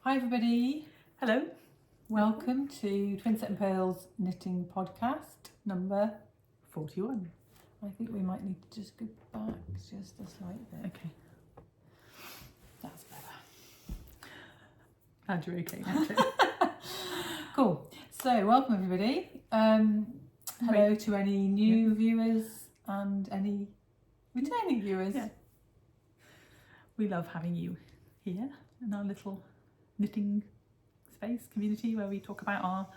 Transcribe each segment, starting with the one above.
Hi everybody, Hello. welcome to Twinset Purl's knitting podcast number 41. I think we might need to just go back just a slight bit. Okay. That's better. Glad you're okay, aren't you? Cool. So welcome everybody. Hello to any new viewers and any returning viewers. Yeah. We love having you here in our little knitting space community where we talk about our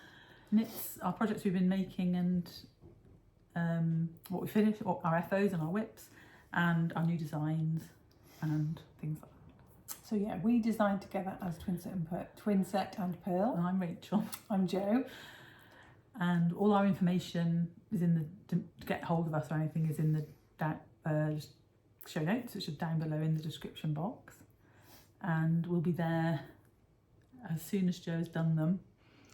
knits, our projects we've been making, and what we finished, our FOs and our whips, and our new designs and things like that. So yeah, we designed together as Twinset and Purl. And I'm Rachel, I'm Jo. and all our information is in the to get hold of us or anything is in the show notes, which are down below in the description box, and we'll be there as soon as Jo has done them.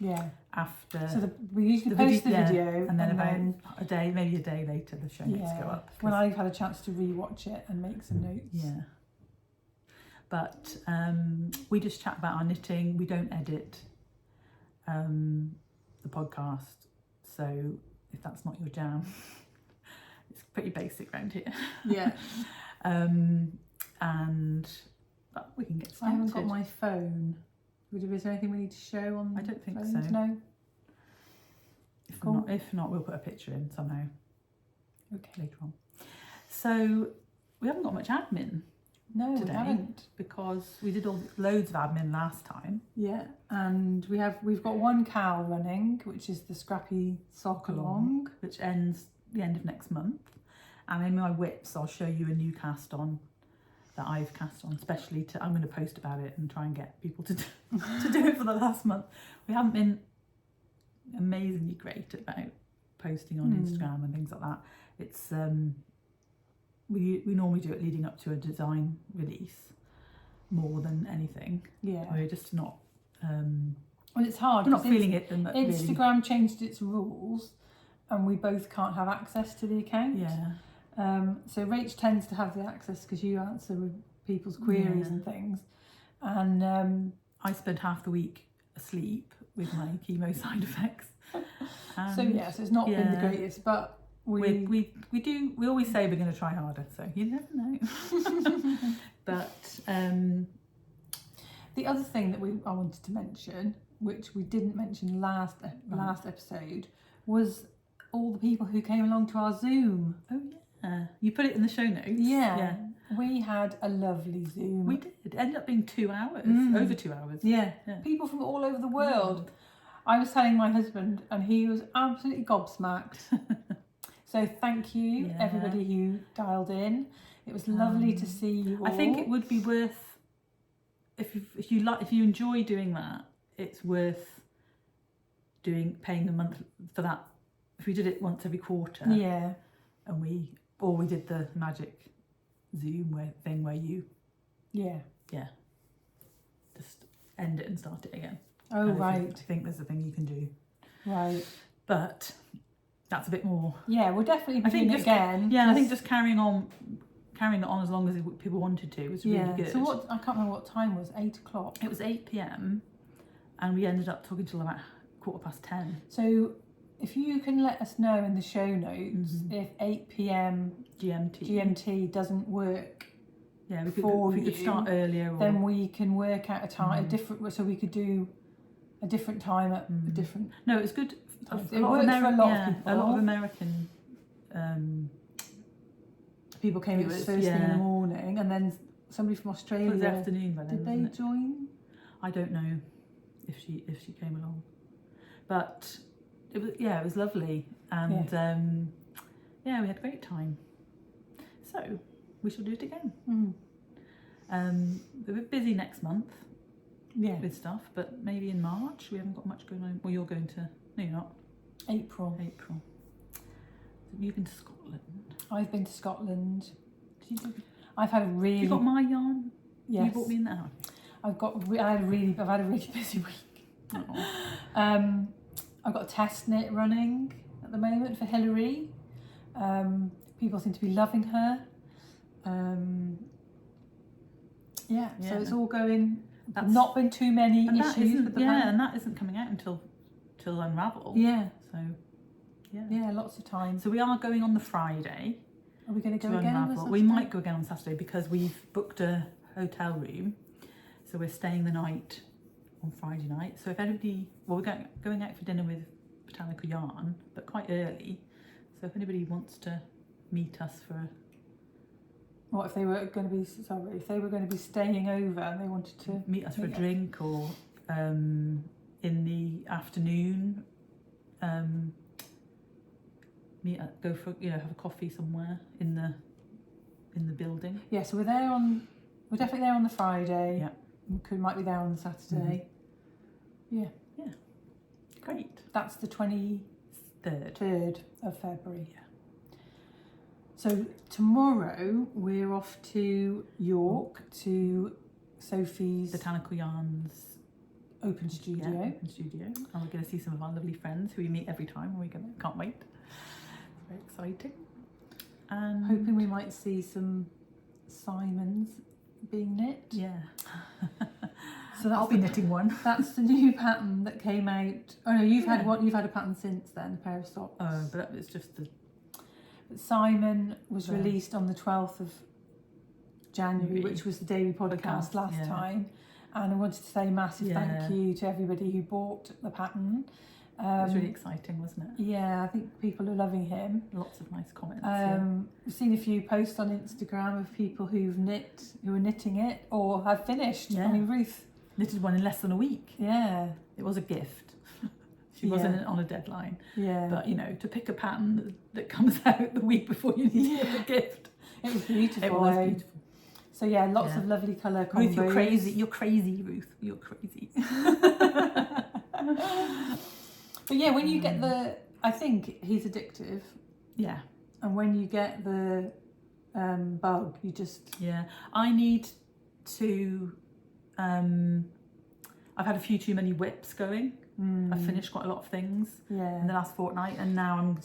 Yeah. After So we usually post the video and then about a day, maybe a day later, the show notes go up. When I've had a chance to re-watch it and make some notes. Yeah. But we just chat about our knitting. We don't edit the podcast, so if that's not your jam, it's pretty basic around here. Yeah. But we can get I started. haven't got my phone. Is there anything we need to show on I don't think phones? so. No? Cool. If not, we'll put a picture in somehow Okay. later on. So we haven't got much admin No, today we haven't. because we did loads of admin last time. Yeah, and we've got one cowl running, which is the scrappy sock along. Which ends the end of next month. And in my whips, I'll show you a new cast on that I've cast on, especially I'm going to post about it and try and get people to do it for the last month. We haven't been amazingly great about posting on Instagram and things like that. It's we normally do it leading up to a design release more than anything. Yeah. We're just not Well, it's hard. we're not 'cause feeling it. Instagram changed its rules, and we both can't have access to the account. Yeah. So Rach tends to have the access because you answer people's queries and things. And I spend half the week asleep with my chemo side effects. so yes, it's not been the greatest, but we always say we're going to try harder, so you never know. But the other thing that I wanted to mention, which we didn't mention last episode, was all the people who came along to our Zoom. Oh yeah, you put it in the show notes. Yeah. We had a lovely Zoom. We did. It ended up being 2 hours, over 2 hours. Yeah. People from all over the world. I was telling my husband, and he was absolutely gobsmacked. So thank you, everybody who dialed in. It was lovely to see you all. I think it would be worth, if you enjoy doing that, it's worth paying the month for that. If we did it once every quarter. Yeah. And we did the magic Zoom thing where you just end it and start it again. Oh, right. I think there's a thing you can do. Right. But that's a bit more. Yeah, we'll definitely be doing it again. Yeah, I think just carrying on as long as people wanted to was really good. So I can't remember what time it was, 8 o'clock. It was 8 p.m. and we ended up talking till about 10:15. So if you can let us know in the show notes if 8 p.m. GMT doesn't work. Yeah, we could start earlier. Then we can work out a time, so we could do a different time at a different. No, it's good. It works for a lot of people. A lot of American people came first thing in the morning, and then somebody from Australia. It was the afternoon by then. Did they join? I don't know if she came along, but it was lovely, and we had a great time. So we shall do it again. We're a bit busy next month. With stuff, but maybe in March. We haven't got much going on. Well, you're going to. No, you're not. April. You've been to Scotland. I've been to Scotland. I've had a really. You got my yarn. Yes. You brought me in there. I've had a really busy week. I've got a test knit running at the moment for Hillary. People seem to be loving her. So it's all going not been too many issues with the pattern. and that isn't coming out until Unravel. Yeah. So yeah, lots of time. So we are going on the Friday. Are we going to go again on Saturday? We might go again on Saturday because we've booked a hotel room, so we're staying the night on Friday night. So if anybody, we're going out for dinner with Botanical Yarn, but quite early. So if anybody wants to meet us for what if they were going to be if they were going to be staying over and they wanted to meet us for a drink, or in the afternoon, go for have a coffee somewhere in the building. Yeah, so we're definitely there on the Friday. Yeah, might be there on the Saturday. Yeah, great. That's the 23rd of February. Yeah. So tomorrow we're off to York to Sophie's Botanical Yarn's open studio. And we're going to see some of our lovely friends who we meet every time when we go there. Can't wait. Very exciting. And hoping we might see some Simons being knit. Yeah. So I'll be knitting one. That's the new pattern that came out. Oh no, you've had a pattern since then, a pair of socks. Oh, but that was just the. But Simon was released on the 12th of January, which was the day we podcast last time. And I wanted to say a massive thank you to everybody who bought the pattern. It was really exciting, wasn't it? Yeah, I think people are loving him. Lots of nice comments. We've seen a few posts on Instagram of people who are knitting it or have finished. Yeah. I mean, Ruth knitted one in less than a week. Yeah. It was a gift. She wasn't on a deadline. Yeah. But, to pick a pattern that comes out the week before you need a gift. It was beautiful. It was beautiful. So lots of lovely colour combos. Ruth, you're crazy. You're crazy, Ruth. You're crazy. But yeah, when you get I think he's addictive. Yeah. And when you get the bug, you just... Yeah. I need to... I've had a few too many whips going. I've finished quite a lot of things in the last fortnight, and now I'm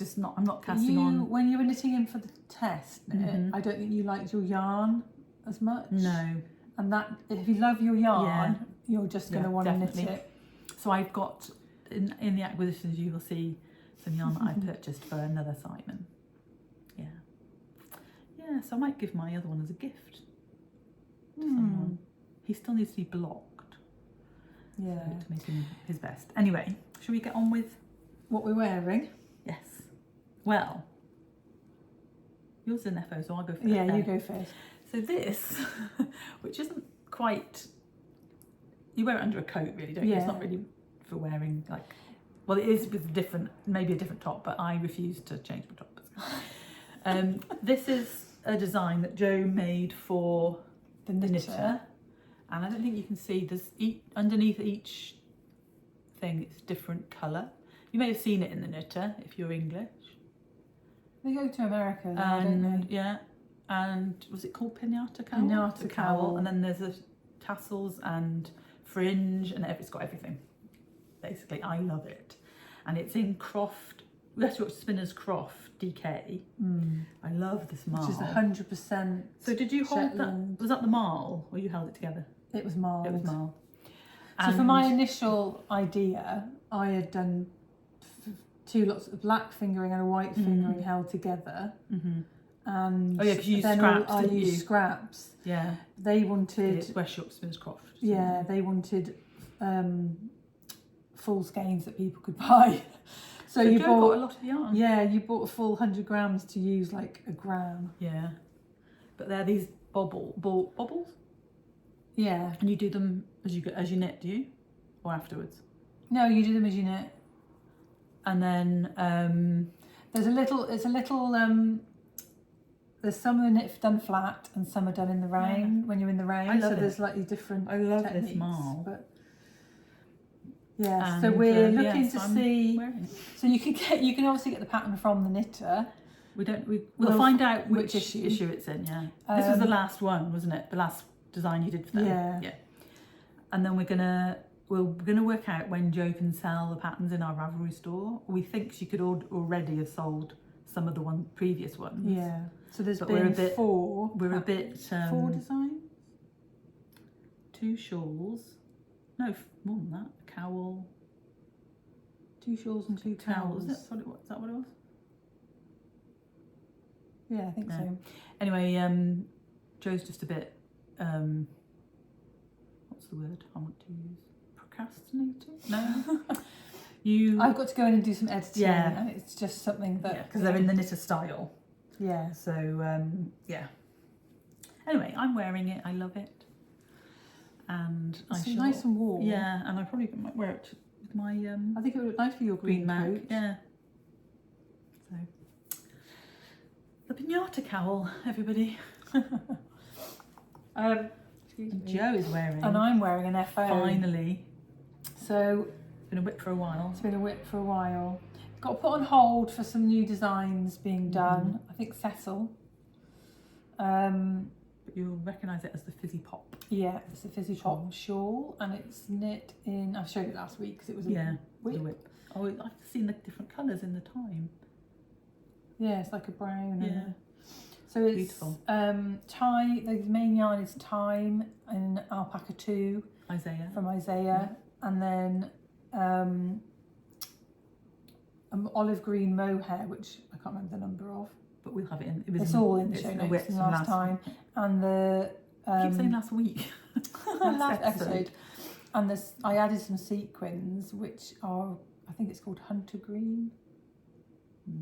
not casting on. When you were knitting in for the test, I don't think you liked your yarn as much. No. And that, if you love your yarn, you're just going to want to knit it. So I've got, in the acquisitions, you will see some yarn that I purchased for another Simon. Yeah. Yeah, so I might give my other one as a gift to someone. He still needs to be blocked. Yeah. So, to make him his best. Anyway, shall we get on with what we're wearing? Yes. Well, yours is an FO, so I'll go first. Yeah, you go first. So this, which isn't quite, you wear it under a coat really, don't you? It's not really for wearing well, it is with maybe a different top, but I refuse to change my top. This is a design that Joe made for the knitter. And I don't think you can see, there's underneath each thing, it's different colour. You may have seen it in the knitter if you're English. They go to America, don't they? Yeah. And was it called Piñata Cowl? Piñata Cowl. And then there's tassels and fringe, and it's got everything. Basically, I love it. And it's in Croft, West Yorkshire Spinners Croft DK. I love this marl. Which is 100%. So did you hold that? Was that the marl, or you held it together? It was marl. It was marl. So for my initial idea, I had done two lots of black fingering and a white fingering held together. And because you used scraps, I used scraps. Yeah. They wanted West Yorkshire Spinners Croft. Yeah, they wanted full skeins that people could buy. So you bought a lot of yarn. Yeah, you bought a full 100 grams to use like a gram. Yeah. But they're these bobbles? Yeah. And you do them as you knit, do you? Or afterwards? No, you do them as you knit. And then there's some are knit done flat and some are done in the rain when you're in the rain. I love there's slightly different I love techniques, this marl. But so we're looking to see. So you can obviously get the pattern from the knitter. We'll find out which issue it's in. Yeah. This was the last one, wasn't it? The last design you did for them. Yeah. And then we're gonna work out when Jo can sell the patterns in our Ravelry store. We think she could already have sold some of the previous ones. Yeah. So there's been four. We're a bit. 4 designs. 2 shawls. No, more than that. A cowl. 2 shawls and 2 towels. Is that what it was? Yeah, I think No. so. Anyway, Joe's just a bit, what's the word I want to use? Procrastinating? No. I've got to go in and do some editing, Yeah. and it's just something that... because they're in the knitter style. Yeah. So, yeah. Anyway, I'm wearing it. I love it. And It's nice and warm. Yeah, and I probably might wear it with my I think it would look nice for your green Mag. coat. Yeah. So, the Piñata Cowl, everybody. Excuse And me. Joe is wearing. And I'm wearing an FO. Finally. So It's been a whip for a while. it's been a whip for a while. Got put on hold for some new designs being done. I think Cecil. But you'll recognise it as the Fizzy Pop. Yeah, it's a Fizzy Pop shawl, and it's knit in... I showed it last week because it was a whip. The whip. Oh, I've seen the different colours in the time. Yeah, it's like a brown. Yeah. So it's Beautiful. Time. The main yarn is Time in Alpaca 2 Isaiah. from Isaiah, and then olive green mohair, which I can't remember the number of. But we'll have it in. It's all in the show notes from last time. And the I keep saying last week. last episode. And this, I added some sequins, which are, I think it's called Hunter Green,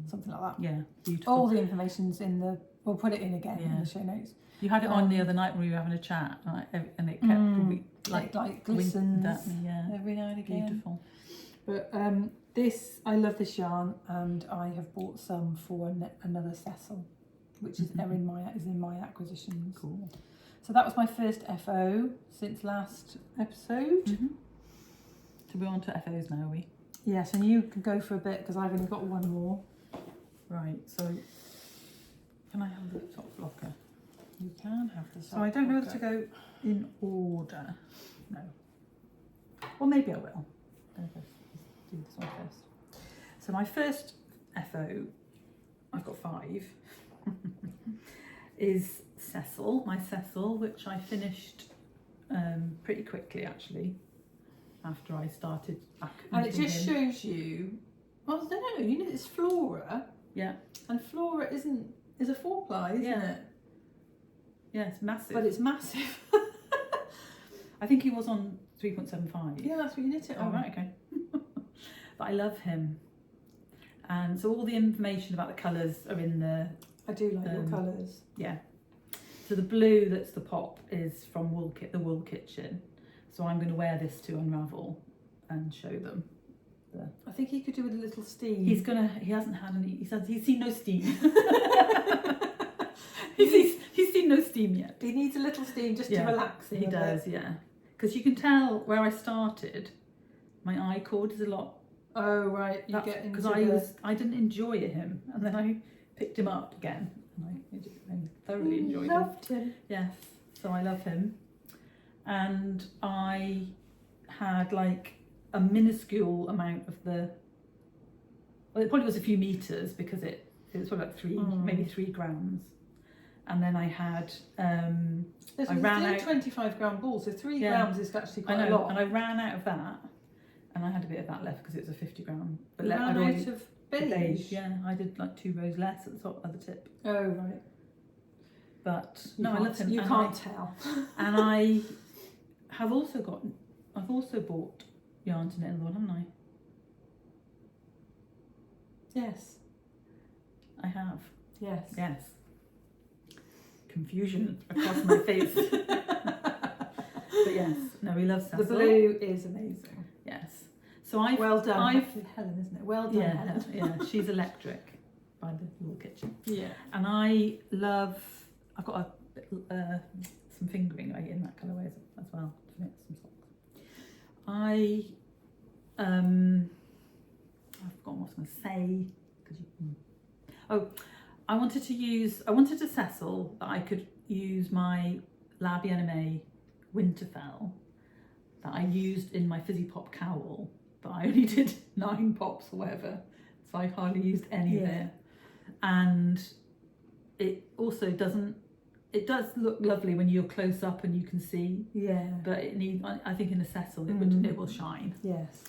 something like that. Yeah, beautiful. All the information's in the. We'll put it in again in the show notes. You had it on the other night when we were having a chat, and it kept like glistens yeah, every now and again. beautiful. But this, I love this yarn, and I have bought some for another Cecil, which is in my acquisitions. Cool. So that was my first FO since last episode. So we're on to FOs now, are we? Yes, and you can go for a bit because I've only got one more. Right. So can I have the top blocker? You can have the. So I don't know whether to go in order. No. Well, maybe I will. Let's do this one first. So my first FO, I've got 5, is Cecil, my Cecil, which I finished pretty quickly actually after I started back. And it just shows you. Well, I don't know. You know, it's Flora. Yeah. And Flora is a 4-ply, isn't it? Yeah, it's massive. But it's massive. I think he was on 3.75. Yeah, that's what you knit it on. Oh, right, okay. But I love him. And so all the information about the colours are in the... I do like your colours. Yeah. So the blue that's the pop is from the Wool Kitchen. So I'm going to wear this to Unravel and show them. I think he could do with a little steam. He hasn't had any, he says he's seen no steam. he's seen no steam yet. He needs a little steam just to relax him. He does, yeah. Because you can tell where I started, my I cord is a lot. Oh right, you get into because I didn't enjoy him, and then I picked him up again, and I thoroughly enjoyed him. Loved him. Yes, so I love him, and I had like a minuscule amount of the. Well, it probably was a few meters because it was probably like maybe 3 grams, and then I had. I ran out 25 gram balls, so 3 grams is actually quite a lot. And I ran out of that, and I had a bit of that left because it was a 50 gram. But you ran out of beige. Yeah, I did like 2 rows less at the top of the tip. Oh right. But I love him. You can't tell. And I have also I've also bought yarn to knit another one, haven't I? Yes. I have. Yes. Yes. Confusion across my face. But yes, no, we love Cecil. The blue is amazing. Yes. So I've well done. Helen, isn't it? Well done, Helen. Yeah, she's electric by the Wool Kitchen. Yeah. And I love. I've got some fingering right in that colourway as well to knit some socks. I've forgotten what I was going to say I wanted a Cecil that I could use my La Bien-Aimée Winterfell that I used in my Fizzy Pop cowl, but I only did 9 pops or whatever, so I hardly used any of it. And it also doesn't it does look lovely when you're close up and you can see. Yeah. But I think in a Cecil it will shine. Yes.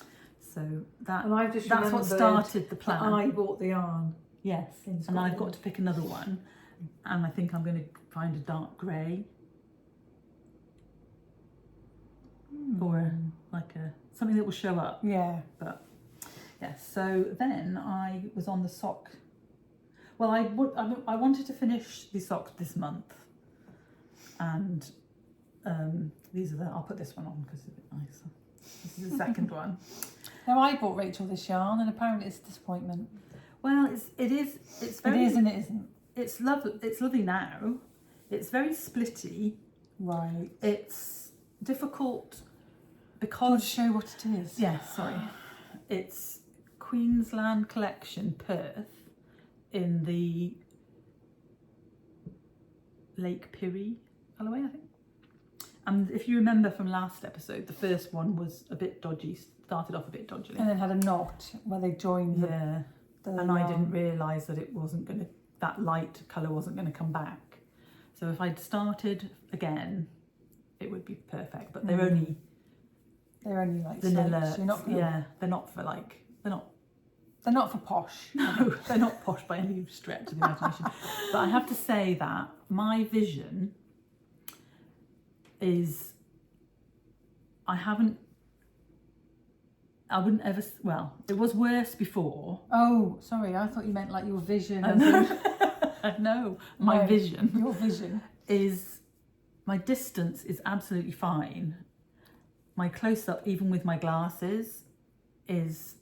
So that And I've just that's what started the plan. I bought the yarn. Yes. And I've got to pick another one, and I think I'm going to find a dark grey or like something that will show up. Yeah. But yes. So then I was on the sock. Well, I wanted to finish the socks this month, and these are the. I'll put this one on because it's a bit nicer. This is the second one. Now I bought Rachel this yarn, and apparently it's a disappointment. Well, it is very. It is and it isn't. It's lovely. It's lovely now. It's very splitty. Right. It's difficult I'll because show what it is. sorry, it's Queensland Collection Perth in the Lake Pirrie colourway, I think. And if you remember from last episode, the first one was a bit dodgy. Started off a bit dodgily. And then had a knot where they joined the. Yeah. And I didn't realise that it wasn't going to. That light colour wasn't going to come back. So if I'd started again, it would be perfect. But they're only like vanilla. soaps. You're not. They're not for like. They're not for posh. No, they're not posh by any stretch of the imagination. But I have to say that my vision is. I wouldn't ever. Well, it was worse before. Oh, sorry. I thought you meant like your vision. No, my vision. Your vision is my distance is absolutely fine. My close up, even with my glasses, is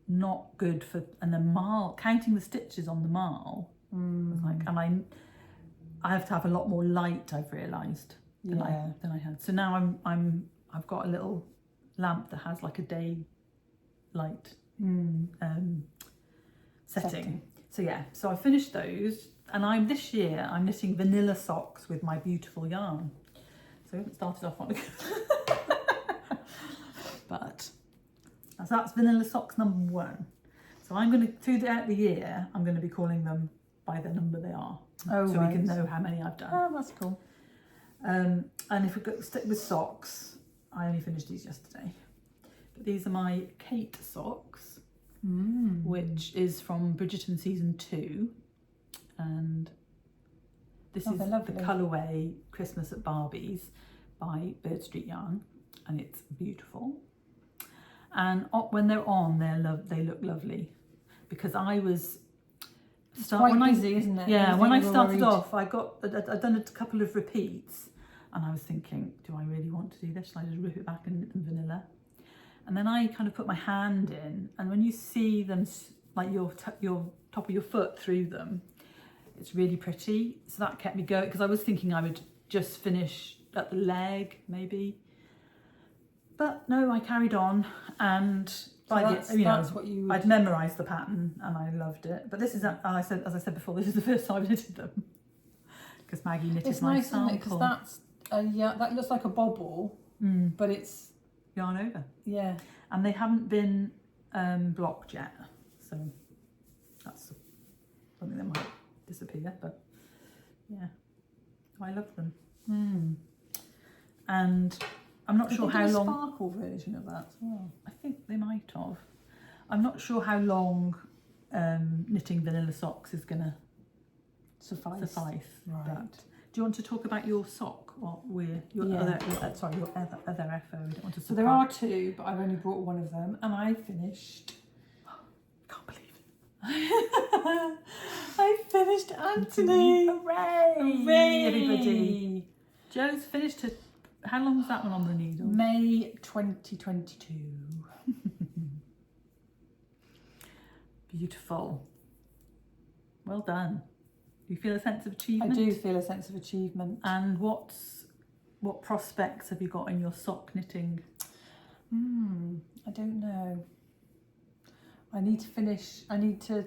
not good for. And the marl, counting the stitches on the marl, was like, and I have to have a lot more light. I've realised than I had. So now I've got a little lamp that has like a day light setting. So yeah, so I finished those, and this year I'm knitting vanilla socks with my beautiful yarn. So I haven't started off on it. But so that's vanilla socks number 1. So I'm going to, throughout the year, I'm going to be calling them by the number they are. Oh, so right. we can know how many I've done. Oh, that's cool. And if we stick with socks, I only finished these yesterday. But these are my Kate socks, which is from Bridgerton season 2. And this is the colourway Christmas at Barbie's by Bird Street Yarn. And it's beautiful. And when they're on, they look lovely. Because I was... It's quite busy, isn't it? Yeah, when I started off, I'd done a couple of repeats. And I was thinking, do I really want to do this? Shall I just rip it back and knit them vanilla? And then I kind of put my hand in, and when you see them, like your top of your foot through them, it's really pretty. So that kept me going, because I was thinking I would just finish at the leg, maybe. But no, I carried on, and I'd memorised the pattern, and I loved it. But this is, as I said before, this is the first time I knitted them, because Maggie knitted my sample. It's nice, isn't it? Because that looks like a bobble, but it's yarn over. Yeah. And they haven't been blocked yet, so that's something that might disappear, but yeah, I love them. And I'm not sure how long. Sparkle version of that as well. I think they might have. I'm not sure how long knitting vanilla socks is going to suffice. Right. But do you want to talk about your sock? Your other FO. We don't want to. So there are 2, but I've only brought one of them, and I finished. Can't believe it. I finished Anthony. Hooray! Hooray! Everybody. Joe's finished it. How long was that one on the needle? May 2022. Beautiful. Well done. Do you feel a sense of achievement? I do feel a sense of achievement. And what prospects have you got in your sock knitting? I don't know. I need to finish. I need to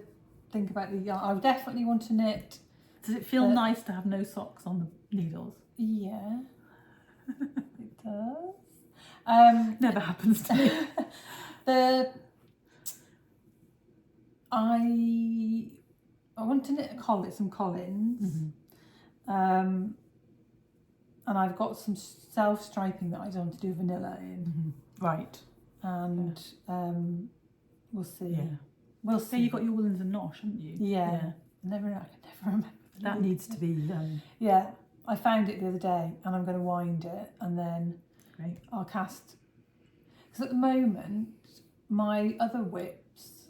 think about the yarn. I definitely want to knit. Does it feel nice to have no socks on the needles? Yeah, it does. Never happens to me. I want to knit some Collins, And I've got some self-striping that I don't want to do vanilla in. Right. And we'll see. Yeah. We'll So see. you've got your woolens and nosh, haven't you? Yeah. I can never remember. That needs to be... Yeah. I found it the other day and I'm going to wind it and then Great. I'll cast. Because at the moment, my other whips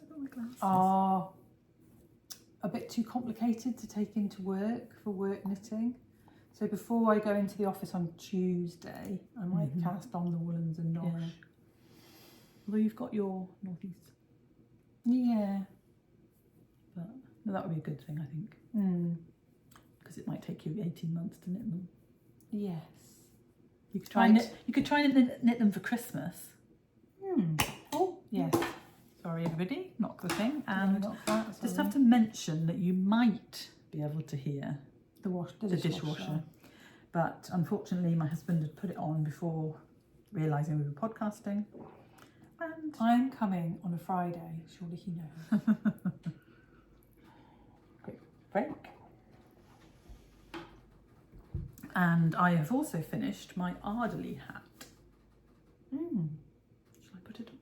are a bit too complicated to take into work for work knitting. So before I go into the office on Tuesday, I might cast on the woolens and nosh. Yeah. Although you've got your northeast. Yeah. But no, that would be a good thing, I think. Because it might take you 18 months to knit them. Yes. You could try and knit them for Christmas. Oh, yes. Sorry, everybody, knock the thing. And And just have to mention that you might be able to hear the dishwasher. But unfortunately, my husband had put it on before realising we were podcasting. And I'm coming on a Friday, surely he knows. quick break. And I have also finished my Arderly hat. Shall I put it on?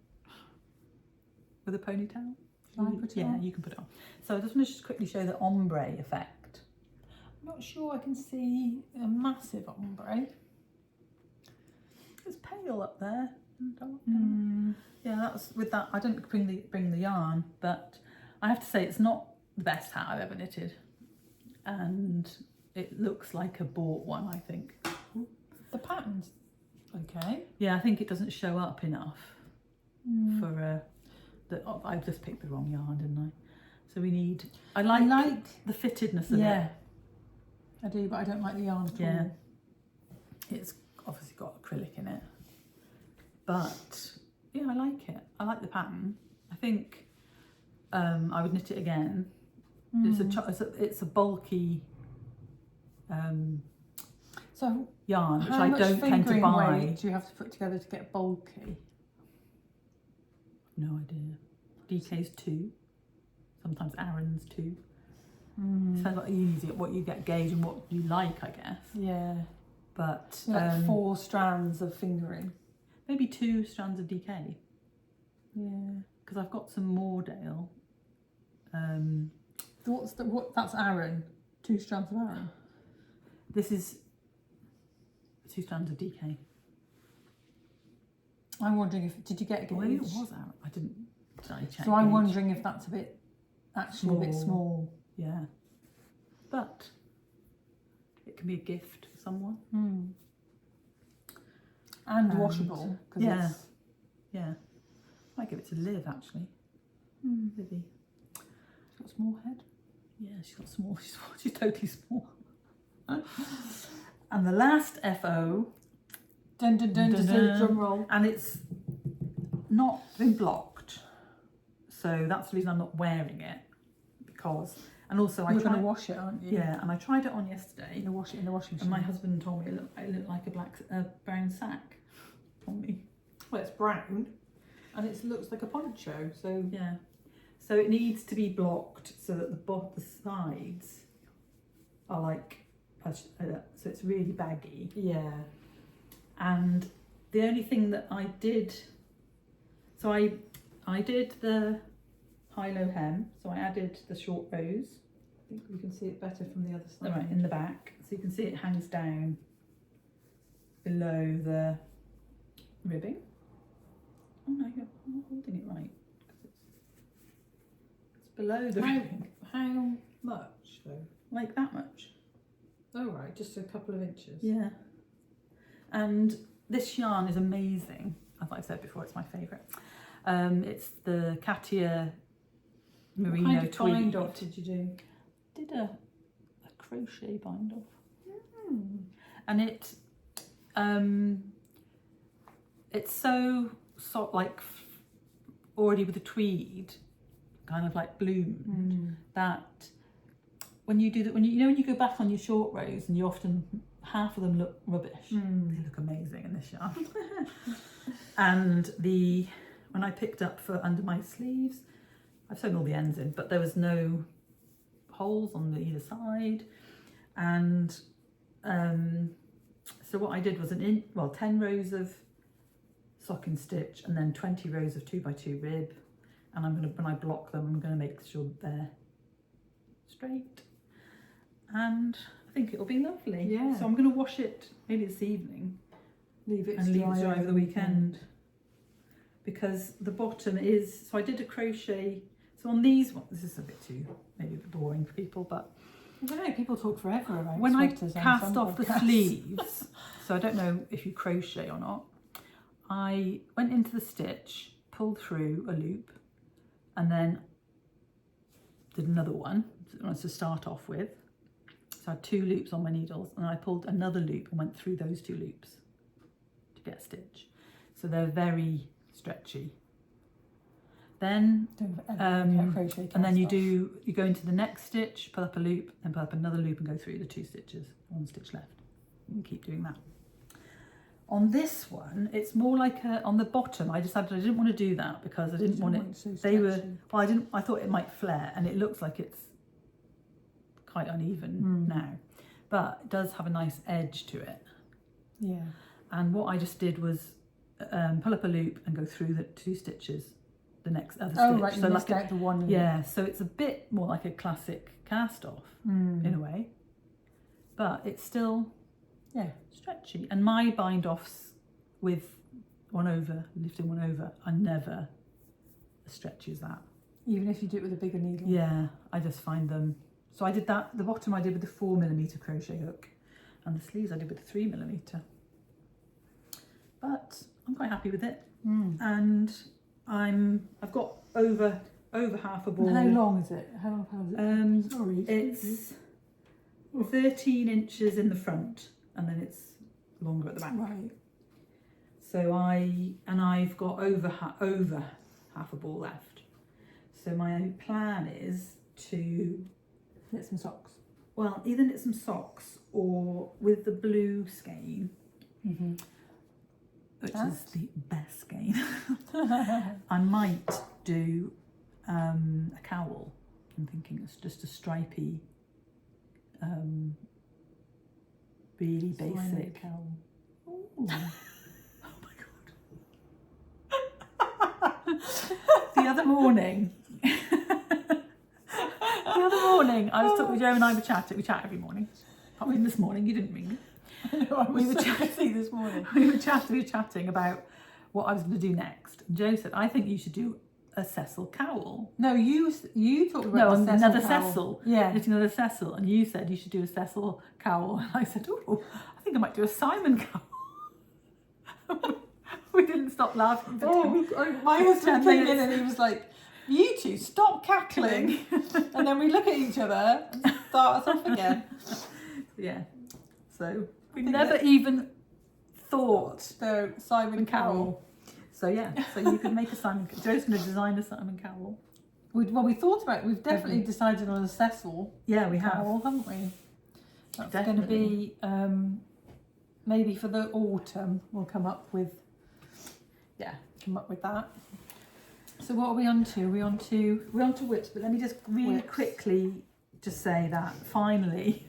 With a ponytail? Shall I put it on? Yeah, you can put it on. So I just want to just quickly show the ombre effect. I'm not sure I can see a massive ombre. It's pale up there. Yeah, that's with that. I didn't bring the yarn, but I have to say it's not the best hat I've ever knitted, and it looks like a bought one. I think. The pattern's okay. Yeah, I think it doesn't show up enough for I just picked the wrong yarn, didn't I? So we need. I like the fittedness of it. I do, but I don't like the yarn at Yeah. all. It's obviously got acrylic in it, but yeah, I like it. I like the pattern. I think I would knit it again. It's a bulky So yarn, which how I much don't tend to fingering buy. weight do you have to put together to get bulky? No idea. DK's 2, sometimes Aaron's 2. Depends what you get gauge and what you like, I guess. Yeah. But So like 4 strands of fingering. maybe 2 strands of DK. Yeah. Because I've got some Moordale. That's Aaron. 2 strands of Aaron. This is 2 strands of DK. I'm wondering did you get a gauge? Maybe it was Aaron. I didn't check. So I'm gauge. wondering if that's a bit small. Yeah. But it can be a gift for someone. And washable. Yeah. Yeah. Might give it to Liv actually. Livy. She's got a small head. Yeah, she's got small. She's totally small. And the last FO. Dun dun dun, just do a drum roll. And it's not been blocked, so that's the reason I'm not wearing it. And also You're going to wash it, aren't you? Yeah, and I tried it on yesterday. You're going to wash it in the washing machine. And my husband told me it looked like a brown sack on me. Well, it's brown, and it looks like a poncho. So yeah, so it needs to be blocked so that the sides are like so it's really baggy. Yeah. And the only thing that I did, so I did the high-low hem, so I added the short rows. I think we can see it better from the other side. Right, in the back. So you can see it hangs down below the ribbing. Oh no, you're not holding it right. It's below the ribbing. How much though? Like that much. Oh right, just a couple of inches. Yeah. And this yarn is amazing. As I said before, it's my favourite. It's the Katia Merino What kind of Tweed. bind off did you do? Did a crochet bind off. And it's so like already with the tweed kind of like bloomed that when you do that, when you go back on your short rows and you often half of them look rubbish. They look amazing in this yarn. And when I picked up for under my sleeves, I've sewn all the ends in, but there was no holes on either side, And so what I did was 10 rows of sock and stitch, and then 20 rows of 2x2 rib. And when I block them, I'm going to make sure they're straight. And I think it'll be lovely. Yeah. So I'm going to wash it maybe this evening. Leave it Leave it dry over the weekend. Because the bottom is, so I did a crochet. So on these ones, this is maybe a bit boring for people, but I don't know, people talk forever about when I sweaters on cast some off the podcasts. sleeves, so I don't know if you crochet or not, I went into the stitch, pulled through a loop, and then did another one to start off with. So I had 2 loops on my needles, and I pulled another loop and went through those 2 loops to get a stitch. So they're very stretchy. Then and then you go into the next stitch, pull up a loop, then pull up another loop and go through the 2 stitches, 1 stitch left. You can keep doing that. On this one, it's more like on the bottom, I decided I didn't want to do that because I didn't want it, so they were, stretchy. well, I thought it might flare, and it looks like it's quite uneven now, but it does have a nice edge to it. Yeah. And what I just did was pull up a loop and go through the 2 stitches, the next other Oh stitch. right, you so missed out the one loop. yeah, so it's a bit more like a classic cast off in a way, but it's still stretchy. And my bind offs with 1 over, lifting 1 over, are never as stretchy as that. Even if you do it with a bigger needle. Yeah, I just find them. So I did that. The bottom I did with the 4mm crochet hook, and the sleeves I did with the 3mm. But I'm quite happy with it, and I've got over half a ball. And how long is it? How long is it? Sorry. It's 13 inches in the front, and then it's longer at the back. Right. So I've got over half a ball left. So my plan is to Knit some socks. well, either knit some socks or with the blue skein, which is the best skein. I might do a cowl. I'm thinking it's just a stripy, really basic cowl. Oh my god! The other morning, I was talking with Joe and I were chatting. We chat every morning. Apart from this morning, you didn't ring me. We were chatting this morning. We were chatting about what I was going to do next. And Joe said, I think you should do a Cecil cowl. No, you talked about another Cecil cowl. Cecil. Yeah. Knitting another Cecil. And you said you should do a Cecil cowl. And I said, oh, I think I might do a Simon cowl. We didn't stop laughing. My husband came in and he was like, you two, stop cackling. And then we look at each other and start us off again. Yeah. So we never even thought the Simon cowl. So yeah, so you could make a Simon. Joe's going to design a Simon cowl. We thought about it. We've definitely decided on a Cecil. Yeah, we cowl, haven't we? That's going to Definitely. be maybe for the autumn. We'll come up with that. So what are we on to? We're on to whips, but let me just really quickly just say that finally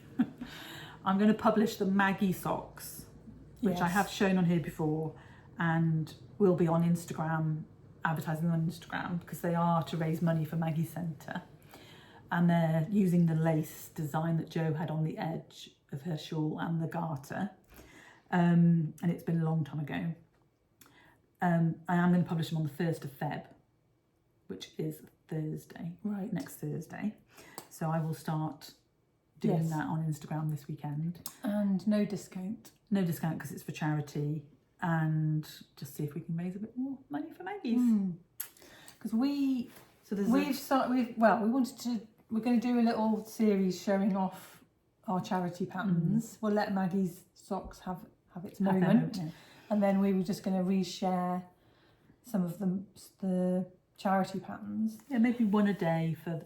I'm going to publish the Maggies Socks, which I have shown on here before, and will be on Instagram, advertising on Instagram, because they are to raise money for Maggies Centre, and they're using the lace design that Jo had on the edge of her shawl and the garter, and it's been a long time ago. I am going to publish them on the 1st of Feb, which is Thursday, next Thursday. So I will start doing that on Instagram this weekend. And no discount. No discount because it's for charity, and just see if we can raise a bit more money for Maggies. Because we're going to do a little series showing off our charity patterns. We'll let Maggies Socks have its moment. And then we were just going to reshare some of the charity patterns. Yeah, maybe one a day for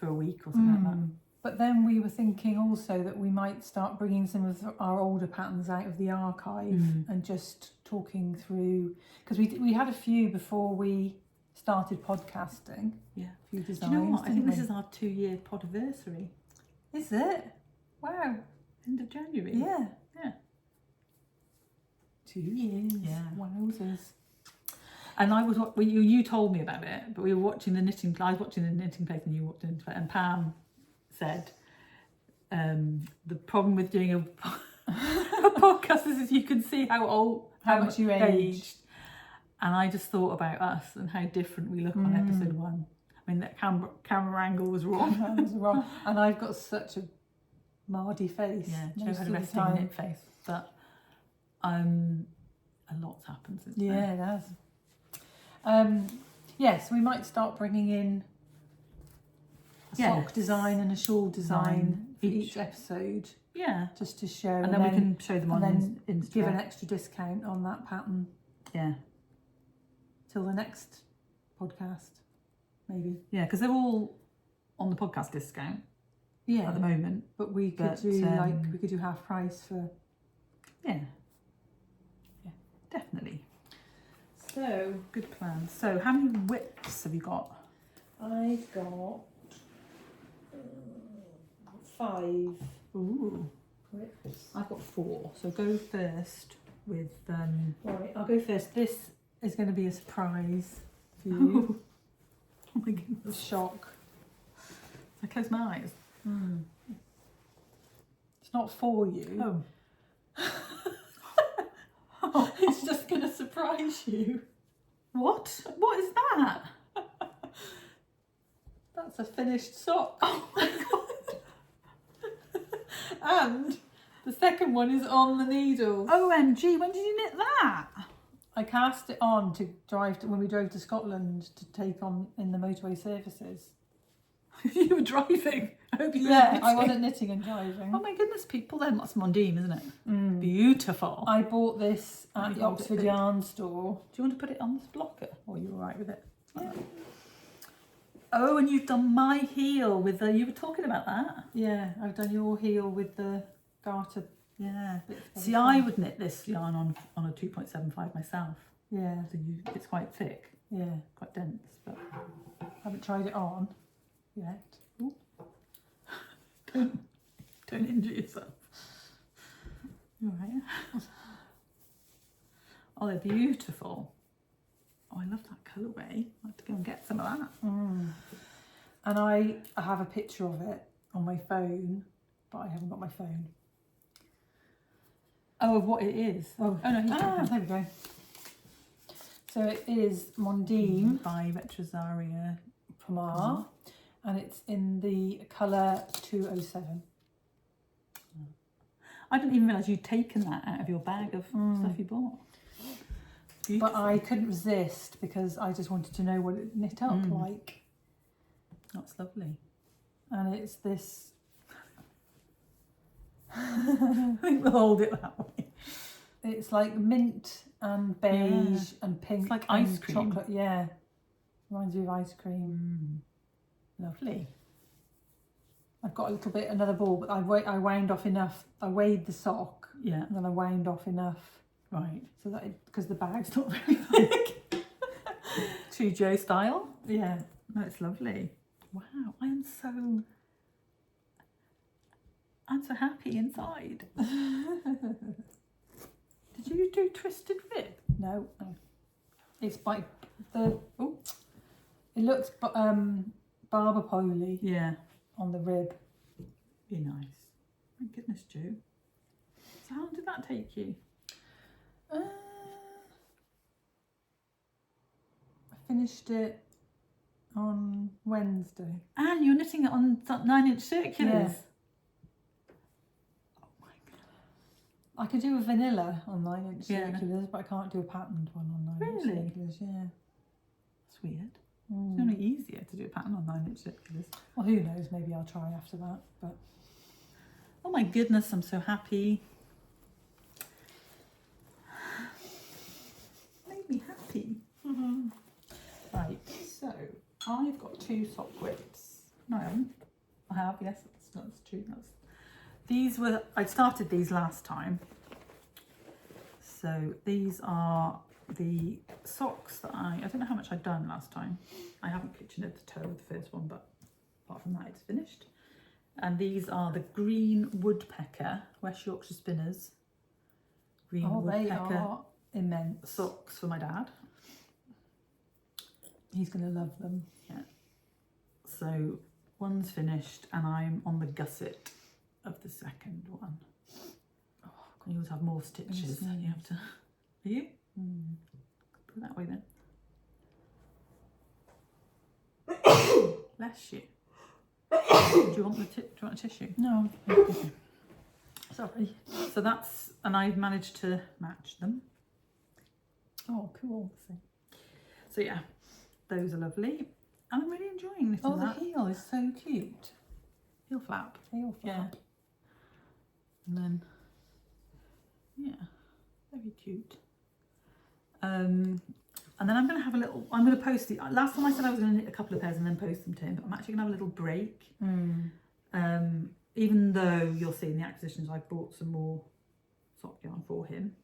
a week or something like that. But then we were thinking also that we might start bringing some of our older patterns out of the archive and just talking through, because we had a few before we started podcasting. Yeah. A few designs. Do you know what? I think this is our 2-year podiversary. Is it? Wow. End of January. Yeah. Yeah. 2 years. Yeah. Wowzers. And I was, you told me about it, but we were watching the knitting, I was watching the knitting place and you walked into it, and Pam said, the problem with doing a podcast is you can see how much you aged. And I just thought about us and how different we look on episode 1. I mean, that camera angle was wrong. That was wrong. And I've got such a mardy face. Yeah, Jo most had of a the resting time. knit face. But a lot's happened since then. Yeah, it has. Yes, we might start bringing in a sock design and a shawl design for each episode, Yeah. just to show. And then we can show them on Instagram. Give an extra discount on that pattern Yeah. till the next podcast, maybe. Yeah, because they're all on the podcast discount Yeah, at the moment. but we could do half price for. Yeah. Yeah, definitely. So Good plan. So how many whips have you got? I've got 5 Ooh. whips. I've got 4. So go first with Right, I'll go first. This is going to be a surprise for you. Oh my goodness. Shock. I close my eyes. It's not for you. Oh. It's just going to surprise you. What? What is that? That's a finished sock. Oh my god. And the second one is on the needle. OMG, when did you knit that? I cast it on to when we drove to Scotland to take on in the motorway services. You were driving. I hope you were Yeah, knitting. I wasn't knitting and driving. Oh my goodness, people, then that's Mondeem, isn't it? Beautiful. I bought this Let at me the hold it Oxford a bit. Yarn store. Do you want to put it on this blocker? Or are you alright with it? Yeah. Oh, and you've done my heel with the, you were talking about that. Yeah, I've done your heel with the garter. Yeah. bits by See, the I front. would knit this yarn on a 2.75 myself. Yeah, So it's quite thick, yeah. quite dense, but Haven't tried it on yet. don't injure yourself. You alright? Oh, they're beautiful. Oh, I love that colourway. I'll have to go and get some of that. And I have a picture of it on my phone, but I haven't got my phone. Oh, of what it is. Oh, no, he's there we go. So it is Mondeem by Retrosaria Pomar, and it's in the colour 207. I didn't even realise you'd taken that out of your bag of stuff you bought. Beautiful. But I couldn't resist because I just wanted to know what it knit up like. That's lovely. And it's this. I think we'll hold it that way. It's like mint and beige and pink. It's like and ice cream. chocolate. Yeah, reminds me of ice cream. Lovely. I've got a little bit, another ball, but I wound off enough. I weighed the sock, Yeah. and then I wound off enough Right. so that because the bag's not very big. True Jo style. Yeah. That's lovely. Wow, I'm so happy inside. Did you do twisted rib? No. It's by the. Oh, it looks barber poley Yeah. on the rib. Be nice. My goodness, Jo. So how long did that take you? I finished it on Wednesday. And you're knitting it on 9-inch circulars. Yeah. Oh my god. I could do a vanilla on 9-inch Yeah. circulars, but I can't do a patterned one on 9-inch Really? circulars. Yeah. That's weird. It's only easier to do a pattern on 9-inch circulars. Well, who knows? Maybe I'll try after that. But Oh my goodness, I'm so happy. Made me happy. Right, so I've got 2 sock whips. No, I haven't. I have, yes, that's true. These were, I started these last time. So these are the socks that I don't know how much I'd done last time. I haven't kitchened the toe with the first one, but apart from that, it's finished. And these are the green woodpecker, West Yorkshire Spinners. Green they woodpecker are immense. socks for my dad. He's going to love them. Yeah. So one's finished and I'm on the gusset of the second one. Oh, you always have more stitches than you have to. Are you? Put it that way then. Bless you. Do you want a tissue? No. Okay. Sorry. So that's, and I've managed to match them. Oh, cool. So yeah, those are lovely. And I'm really enjoying knitting Oh, the that. heel is so cute. Heel flap. Heel Yeah. flap. And then, yeah, very cute. And then I'm going to have a little, I'm going to post the, last time I said I was going to knit a couple of pairs and then post them to him, but I'm actually going to have a little break. Even though you'll see in the acquisitions I've bought some more sock yarn for him.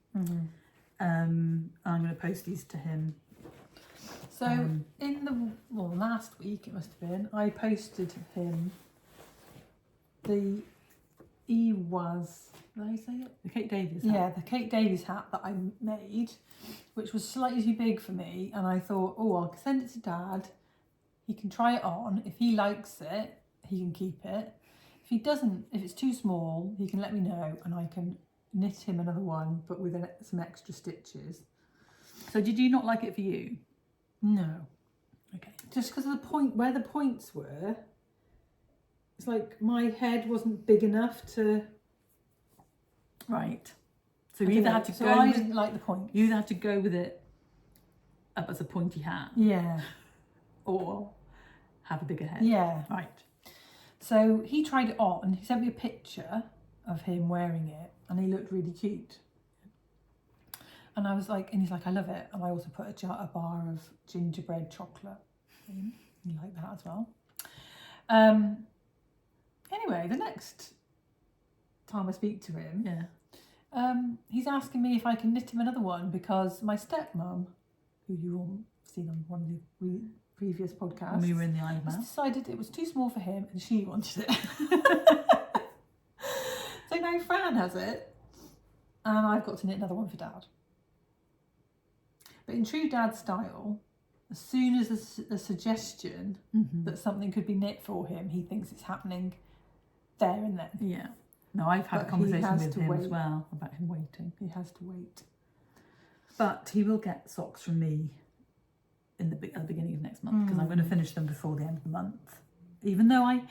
I'm going to post these to him. So in the, last week it must have been, I posted him the did I say it? The Kate Davies. Yeah, the Kate Davies hat that I made, which was slightly too big for me, and I thought, oh, I'll send it to Dad. He can try it on. If he likes it, he can keep it. If he doesn't, if it's too small, he can let me know, and I can knit him another one, but with some extra stitches. So did you not like it for you? No, Okay. just because of the point where the points were. It's like my head wasn't big enough to. Right. So I you don't either know. had to So go. I with, didn't like the points. You either had to go with it up as a pointy hat, Yeah. or have a bigger head. Yeah. Right. So he tried it on. He sent me a picture of him wearing it, and he looked really cute. And I was like, and he's like, I love it. And I also put a bar of gingerbread chocolate in. You like that as well. Anyway, the next time I speak to him, Yeah. he's asking me if I can knit him another one because my stepmom, who you all seen on one of the previous podcasts, When we were in the Isle of has Man. decided it was too small for him and she wanted it. So now Fran has it and I've got to knit another one for Dad. But in true Dad style, as soon as there's a suggestion that something could be knit for him, he thinks it's happening there and then. Yeah. No, I've had But a he conversation has with to him wait. as well about him waiting. He has to wait. But he will get socks from me at the beginning of next month because I'm going to finish them before the end of the month. Even though I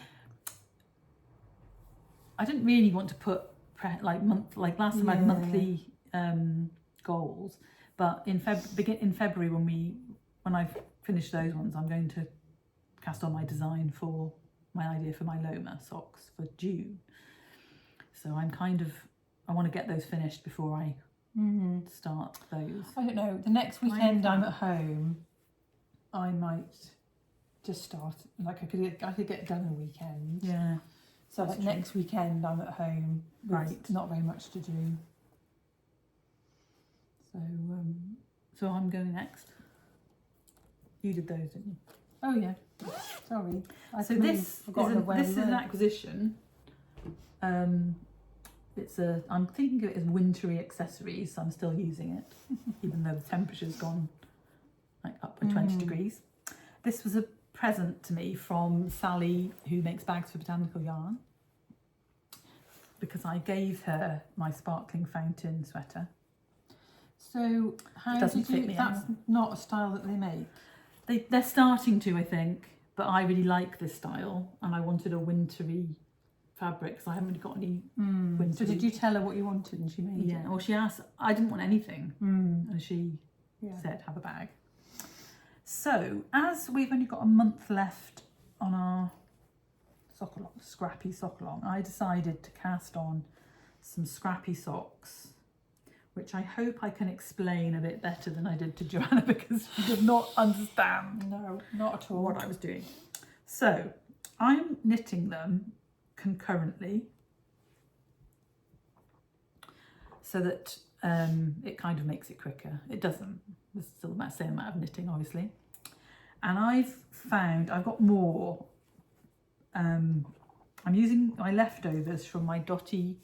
didn't really want to put like last time I had monthly goals, but in February when I've finished those ones, I'm going to cast on my design for my idea for my Loma socks for June. So I want to get those finished before I start those. I don't know. The next weekend I'm at home, I might just start. Like I could get it done in a weekend. Yeah. So like next weekend I'm at home. Right. Not very much to do. So I'm going next. You did those, didn't you? Oh yeah. Sorry. So this is an acquisition. I'm thinking of it as wintry accessories, so I'm still using it, even though the temperature's gone like up by 20 degrees. This was a present to me from Sally, who makes bags for Botanical Yarn, because I gave her my sparkling fountain sweater. So how doesn't did you? fit me That's anymore. not a style that they make. They're starting to, I think, but I really like this style, and I wanted a wintry fabric because I haven't really got any wintry. So did you tell her what you wanted and she made it? Yeah, well, she asked, I didn't want anything, and she said, have a bag. So, as we've only got a month left on our scrappy sock along, I decided to cast on some scrappy socks, which I hope I can explain a bit better than I did to Joanna because she did not understand No, not at all. what I was doing. So, I'm knitting them concurrently so that it kind of makes it quicker. It doesn't. There's still the same amount of knitting, obviously. And I've got more I'm using my leftovers from my Dotty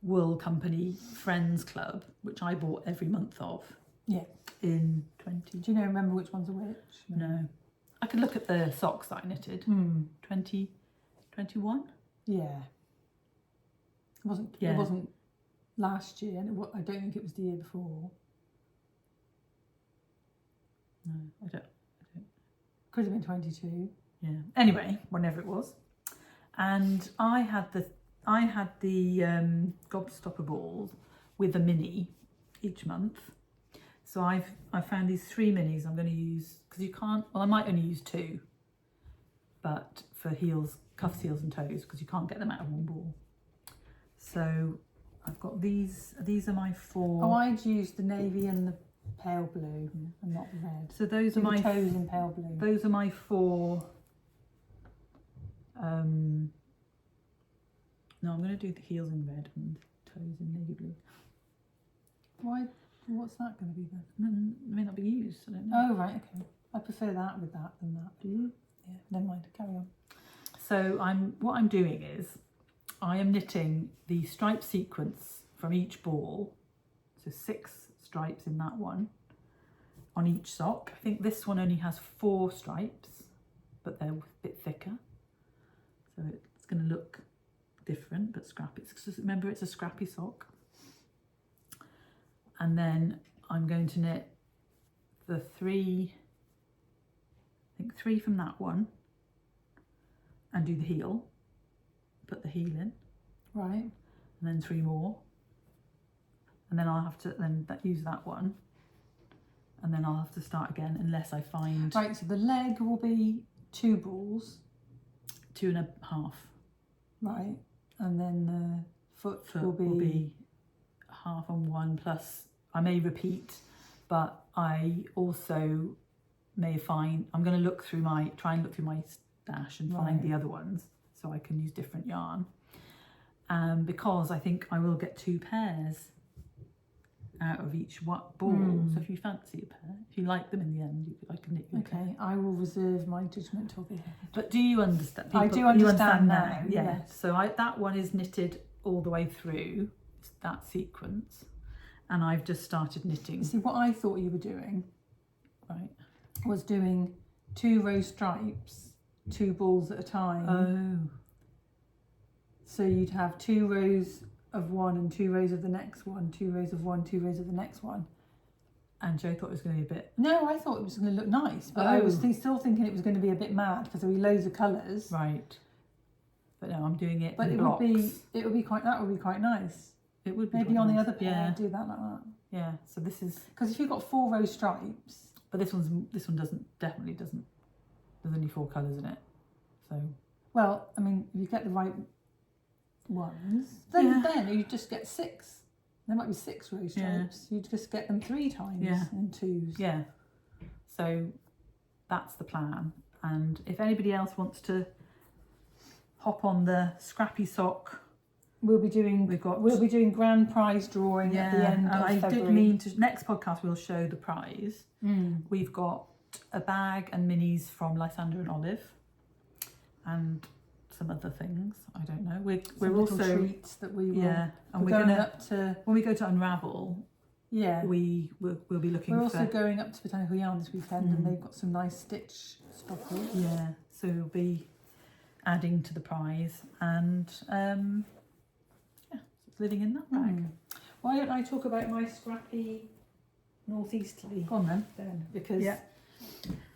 Wool Company Friends Club, which I bought every month of. Yeah. In 20. Do you remember which ones are which? No. I could look at the socks that I knitted. 2021? Yeah. It wasn't last year, and I don't think it was the year before. No, I don't. Could have been 22. Yeah. Anyway, whenever it was. And I had the gobstopper balls with a mini each month. So I found these 3 minis I'm going to use, because you can't, well, I might only use 2, but for heels, cuffs, heels and toes, because you can't get them out of one ball. So I've got these are my 4. Oh, I'd used the navy and the pale blue and not the red. So those are my toes in pale blue. Those are my 4. No, I'm going to do the heels in red and toes in navy blue. Why? What's that going to be then? It may not be used, I don't know. Oh, right, okay. I prefer that with that than that. Do you? Yeah, never mind, carry on. So what I'm doing is I am knitting the stripe sequence from each ball. So 6 stripes in that one on each sock. I think this one only has 4 stripes, but they're a bit thicker. So it's going to look different, but scrappy. Remember, it's a scrappy sock. And then I'm going to knit the 3, I think 3 from that one, and do the heel, put the heel in. Right. And then 3 more. And then I'll have to use that one. And then I'll have to start again unless I find... Right, so the leg will be 2 balls. 2.5. Right. And then the foot will be half and 1 plus. I may repeat, but I also may find, I'm going to try and look through my stash and find the other ones so I can use different yarn. Because I think I will get 2 pairs out of each ball. So if you fancy a pair, if you like them in the end, I can knit you a pair. I will reserve my judgment till the end. But do you understand? I do understand now. Yeah. Yes. So that one is knitted all the way through that sequence, and I've just started knitting. See, what I thought you were doing, Right. was doing 2 row stripes, 2 balls at a time. Oh. So you'd have 2 rows of one and 2 rows of the next one, 2 rows of one, 2 rows of the next one. And Joe thought it was going to be a bit... No, I thought it was going to look nice, but I was still thinking it was going to be a bit mad because there were loads of colours. Right. But no, I'm doing it But in it blocks. would be quite nice. It would be Maybe quite on nice. the other pair, do that like that. Yeah. So this is... Because if you've got 4 row stripes... But this one definitely doesn't. There's only 4 colours in it. So... Well, I mean, if you get the right ones, then you just get 6. There might be 6 row stripes. You just get them 3 times in 2s. Yeah. So that's the plan. And if anybody else wants to hop on the scrappy sock, we'll be doing grand prize drawing at the end of February. I did mean to. Next podcast we'll show the prize. We've got a bag and minis from Lysander and Olive, and some other things. I don't know. We're also treats that we will. Yeah, and we're going gonna up to when we go to Unravel. Yeah, we'll be looking. We're also going up to Botanical Yarn this weekend, and they've got some nice stitch stockings. Yeah, so we'll be adding to the prize, and it's living in that bag. Why don't I talk about my scrappy northeasterly? Go on then, because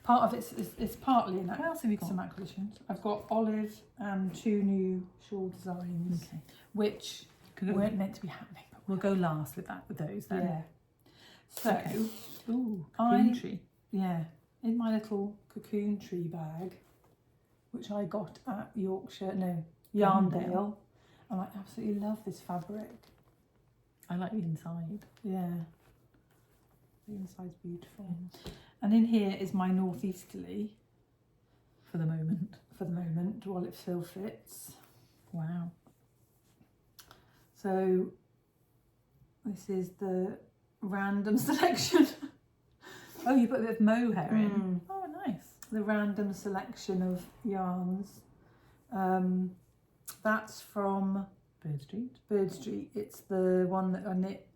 part of it's partly what else have you got? Some acquisitions. I've got Olive and 2 new shawl designs, which weren't meant to be happening. But we'll go last with those then. Yeah. So, cocoon tree. Yeah, in my little cocoon tree bag, which I got at Yarndale, and I absolutely love this fabric. I like the inside. Yeah, the inside's beautiful. And in here is my northeasterly. For the moment, while it still fits. Wow. So this is the random selection. Oh, you put a bit of mohair in. Oh, nice. The random selection of yarns. That's from Bird Street. Bird Street. It's the one that I knit.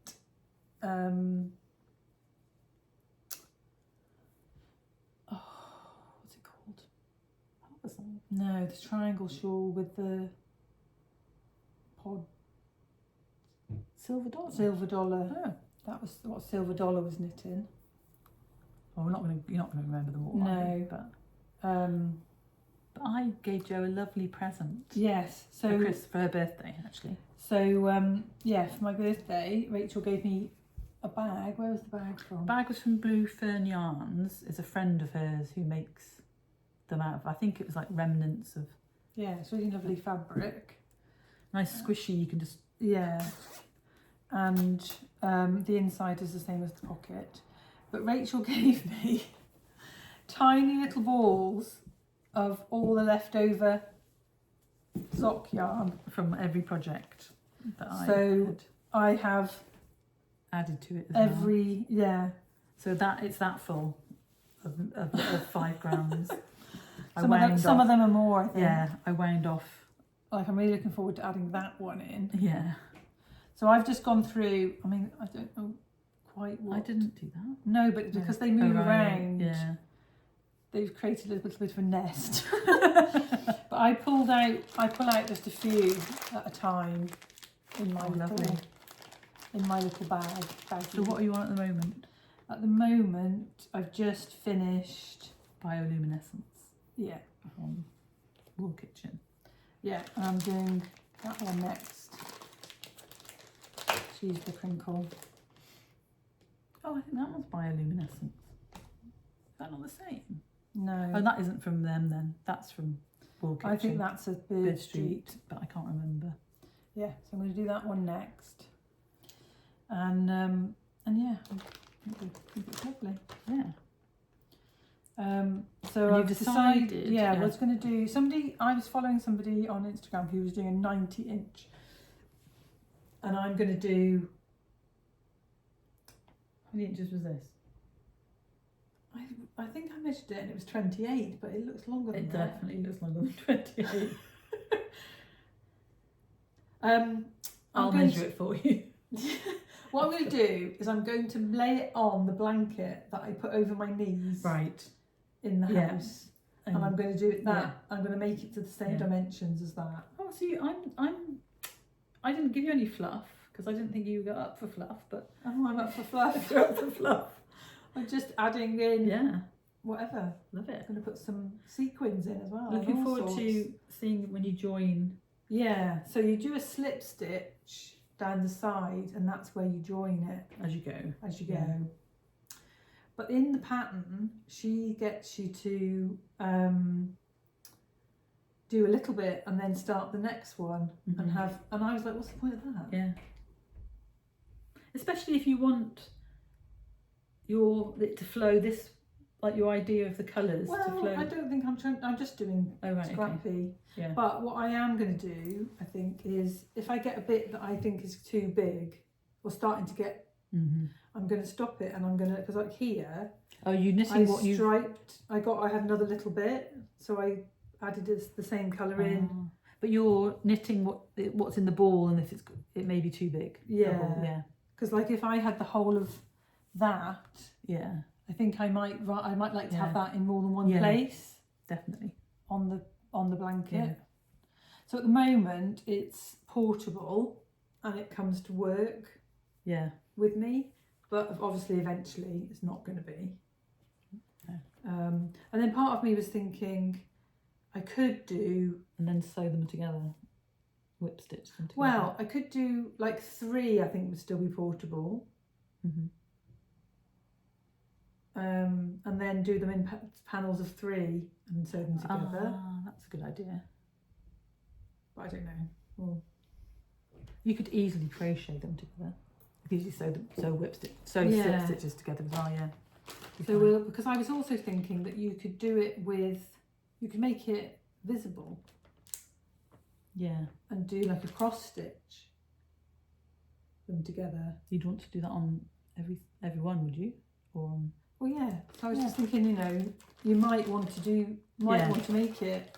What's it called? No, the triangle shawl with the pod. Silver Dollar. Silver Dollar. Oh. That was what Silver Dollar was knitting. Well, you're not going to remember them all. No, but but I gave Jo a lovely present. yes. So For her birthday, actually. So yeah, for my birthday, Rachel gave me a bag. Where was the bag from? The bag was from Blue Fern Yarns. It's a friend of hers who makes them out of, I think it was like remnants of. Yeah, it's really lovely fabric. Nice squishy, you can just. Yeah, and the inside is the same as the pocket. But Rachel gave me tiny little balls of all the leftover sock yarn From every project that I have added to it as every, well. yeah. So it's that full of 5 grams. Some of them are more, I think. Yeah, I wound off. Like, I'm really looking forward to adding that one in. Yeah. So I've just gone through, I mean, I don't know quite what. I didn't do that. No, but because they move around, yeah, they've created a little bit of a nest. But I pull out just a few at a time in my little bag. So what are you on at the moment? At the moment, I've just finished Bioluminescence. Yeah. From Wool Kitchen. Yeah, and I'm doing that one next. She's the crinkle. Oh, I think that one's Bioluminescence. Is that not the same? No. Oh, that isn't from them then. That's from Wool Kitchen. I think that's a Bird Street. But I can't remember. Yeah, so I'm going to do that one next. And yeah, I think it's lovely. Yeah. So And I've you've decided, I was going to do I was following somebody on Instagram who was doing a 90-inch, and I'm going to do. How many inches was this? I think I measured it and it was 28, but it looks longer than It that. definitely looks longer than 28. I'll measure it for you. What I'm going to do is I'm going to lay it on the blanket that I put over my knees. Right. In the house, and I'm going to do it that. Yeah. I'm going to make it to the same dimensions as that. Oh, see, I didn't give you any fluff because I didn't think you got up for fluff, but I'm up for fluff. you're up for fluff. I'm just adding in whatever. Love it. I'm going to put some sequins in as well. Looking forward to seeing when you join. Yeah, so you do a slip stitch down the side, and that's where you join it As you go. Yeah. But in the pattern, she gets you to do a little bit and then start the next one and I was like, what's the point of that? Yeah. Especially if you want it to flow this, like your idea of the colours to flow. I don't think I'm just doing scrappy. Okay. Yeah. But what I am going to do, I think, is if I get a bit that I think is too big or starting to get, I'm going to stop it, and I'm going to, because like here, you're knitting what you striped. I had another little bit, so I added the same colour in. But you're knitting what's in the ball, and if it may be too big. Yeah. Because like if I had the whole of that, I think I might like to have that in more than one place. Definitely. On the blanket. Yeah. So at the moment it's portable and it comes to work. Yeah. With me, but obviously eventually it's not going to be. No. And then part of me was thinking I could do and then sew them together, whip stitch them together. Well, I could do like 3. I think would still be portable. And then do them in panels of 3 and sew them together. That's a good idea. But I don't know. Well, you could easily crochet them together. Easily slip stitches together as well. Yeah. So because I was also thinking that you could do it you could make it visible. Yeah. And do like a cross stitch them together. You'd want to do that on every one, would you? Or on... Well, yeah. So I was just thinking, you might want to make it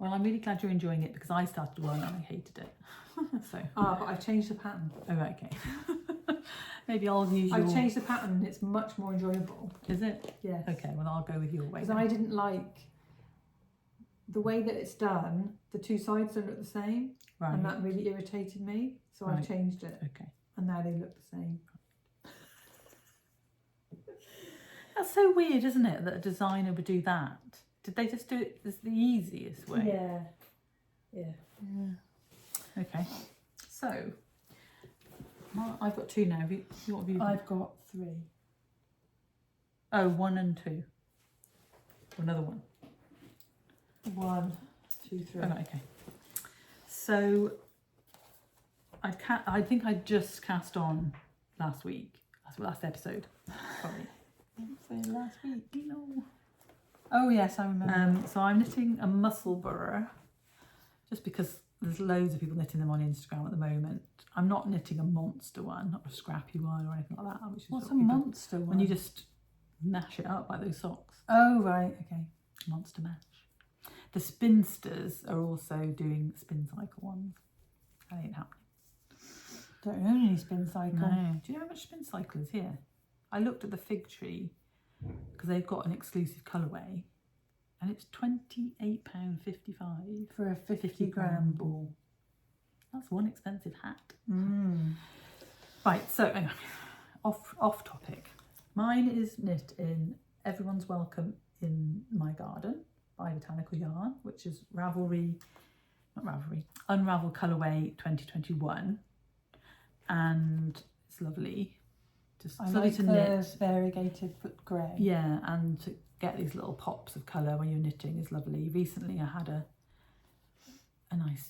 Well, I'm really glad you're enjoying it because I started one and I hated it. So. Ah, but I've changed the pattern. Oh, right, okay. Maybe I'll use your... I've changed the pattern and it's much more enjoyable. Is it? Yes. Okay, well, I'll go with your way. Because I didn't like the way that it's done, the two sides don't look the same. Right. And that really irritated me. So Right. I've changed it. Okay. And now they look the same. That's so weird, isn't it, that a designer would do that? Did they just do it as the easiest way? Yeah. Yeah. Okay. So, I've got two now. What have you got? I've got 3. Oh, 1 and 2. Another one. 1, 2, 3. Oh, right, okay. So, I think I just cast on last week. Last episode. Sorry. Say last week. No. Oh yes, I remember. So I'm knitting a muscle burr, just because there's loads of people knitting them on Instagram at the moment. I'm not knitting a monster one, not a scrappy one or anything like that. Which is What's a what people- monster one? When you just mash it up like those socks. Oh right, okay. Monster mash. The spinsters are also doing spin cycle ones. That ain't happening. Don't own any spin cycle. No. Do you know how much spin cycle is here? I looked at the fig tree because they've got an exclusive colourway and it's £28.55 For a 50 gram ball. That's one expensive hat. Mm. Right, so hang on. Off topic. Mine is knit in Everyone's Welcome in My Garden by Botanical Yarn, which is Unravel colourway 2021, and it's lovely. Just I lovely like to the knit. variegated grey. Yeah, and to get these little pops of colour when you're knitting is lovely. Recently I had a nice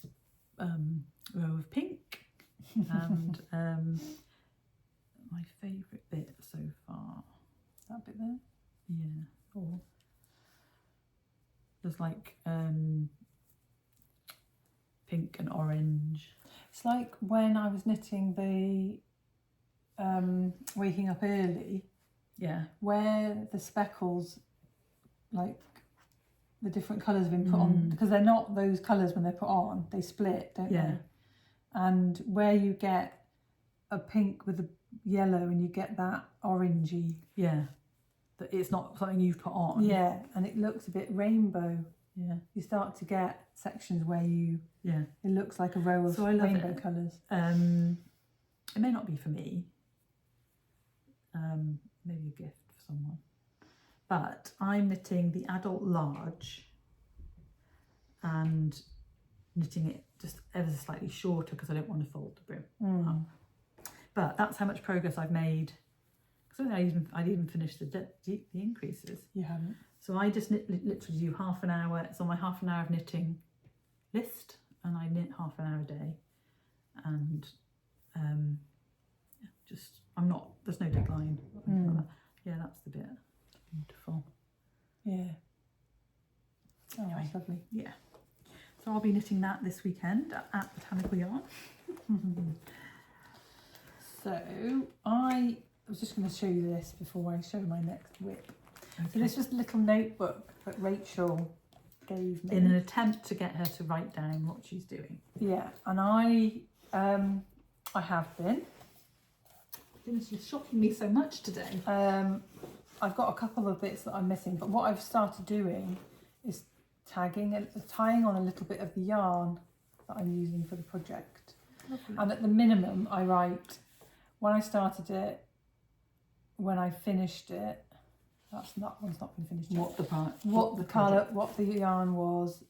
row of pink and my favourite bit so far, That bit there. yeah, or there's like pink and orange. It's like when I was knitting the Waking Up Early, Yeah, where the speckles, like the different colours have been put on, because they're not those colours when they're put on, they split, don't Yeah. they? And where you get a pink with a yellow and you get that orangey, yeah, that it's not something you've put on. yeah, and it looks a bit rainbow. Yeah, You start to get sections where it looks like a row of So I love rainbow it. colours. it may not be for me, maybe a gift for someone, but I'm knitting the adult large and knitting it just ever so slightly shorter because I don't want to fold the brim up. But that's how much progress I've made, because I'd even finished the increases. You haven't. So I just literally do half an hour. It's on my half an hour of knitting list, and I knit half an hour a day. And there's no deadline. Or anything like that. Yeah, that's the bit. Beautiful. Yeah. Oh, Anyway. that's lovely. Yeah. So I'll be knitting that this weekend at Botanical Yarn. So I was just going to show you this before I show my next whip. Okay. So this was a little notebook that Rachel gave me. In an attempt to get her to write down what she's doing. Yeah, and I have been. Goodness, you're shocking me so much today. I've got a couple of bits that I'm missing, but what I've started doing is tying on a little bit of the yarn that I'm using for the project. Lovely. And at the minimum, I write when I started it, when I finished it. That one's not been finished yet. What the colour, what the yarn was,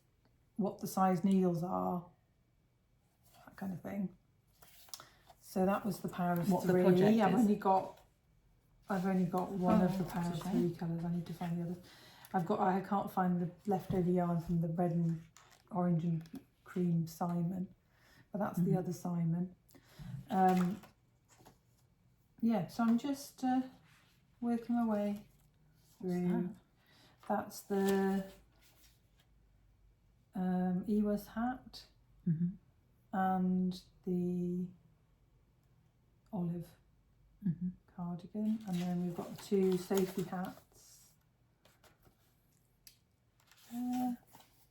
what the size needles are, that kind of thing. So that was the power of What the 3. project I've is. only got one of the power that's of a 3 colours. I need to find the others. I can't find the leftover yarn from the red and orange and cream Simon, but that's the other Simon. Yeah, so I'm just working my way through. That's the Ewa's hat and the olive cardigan, and then we've got the 2 safety hats.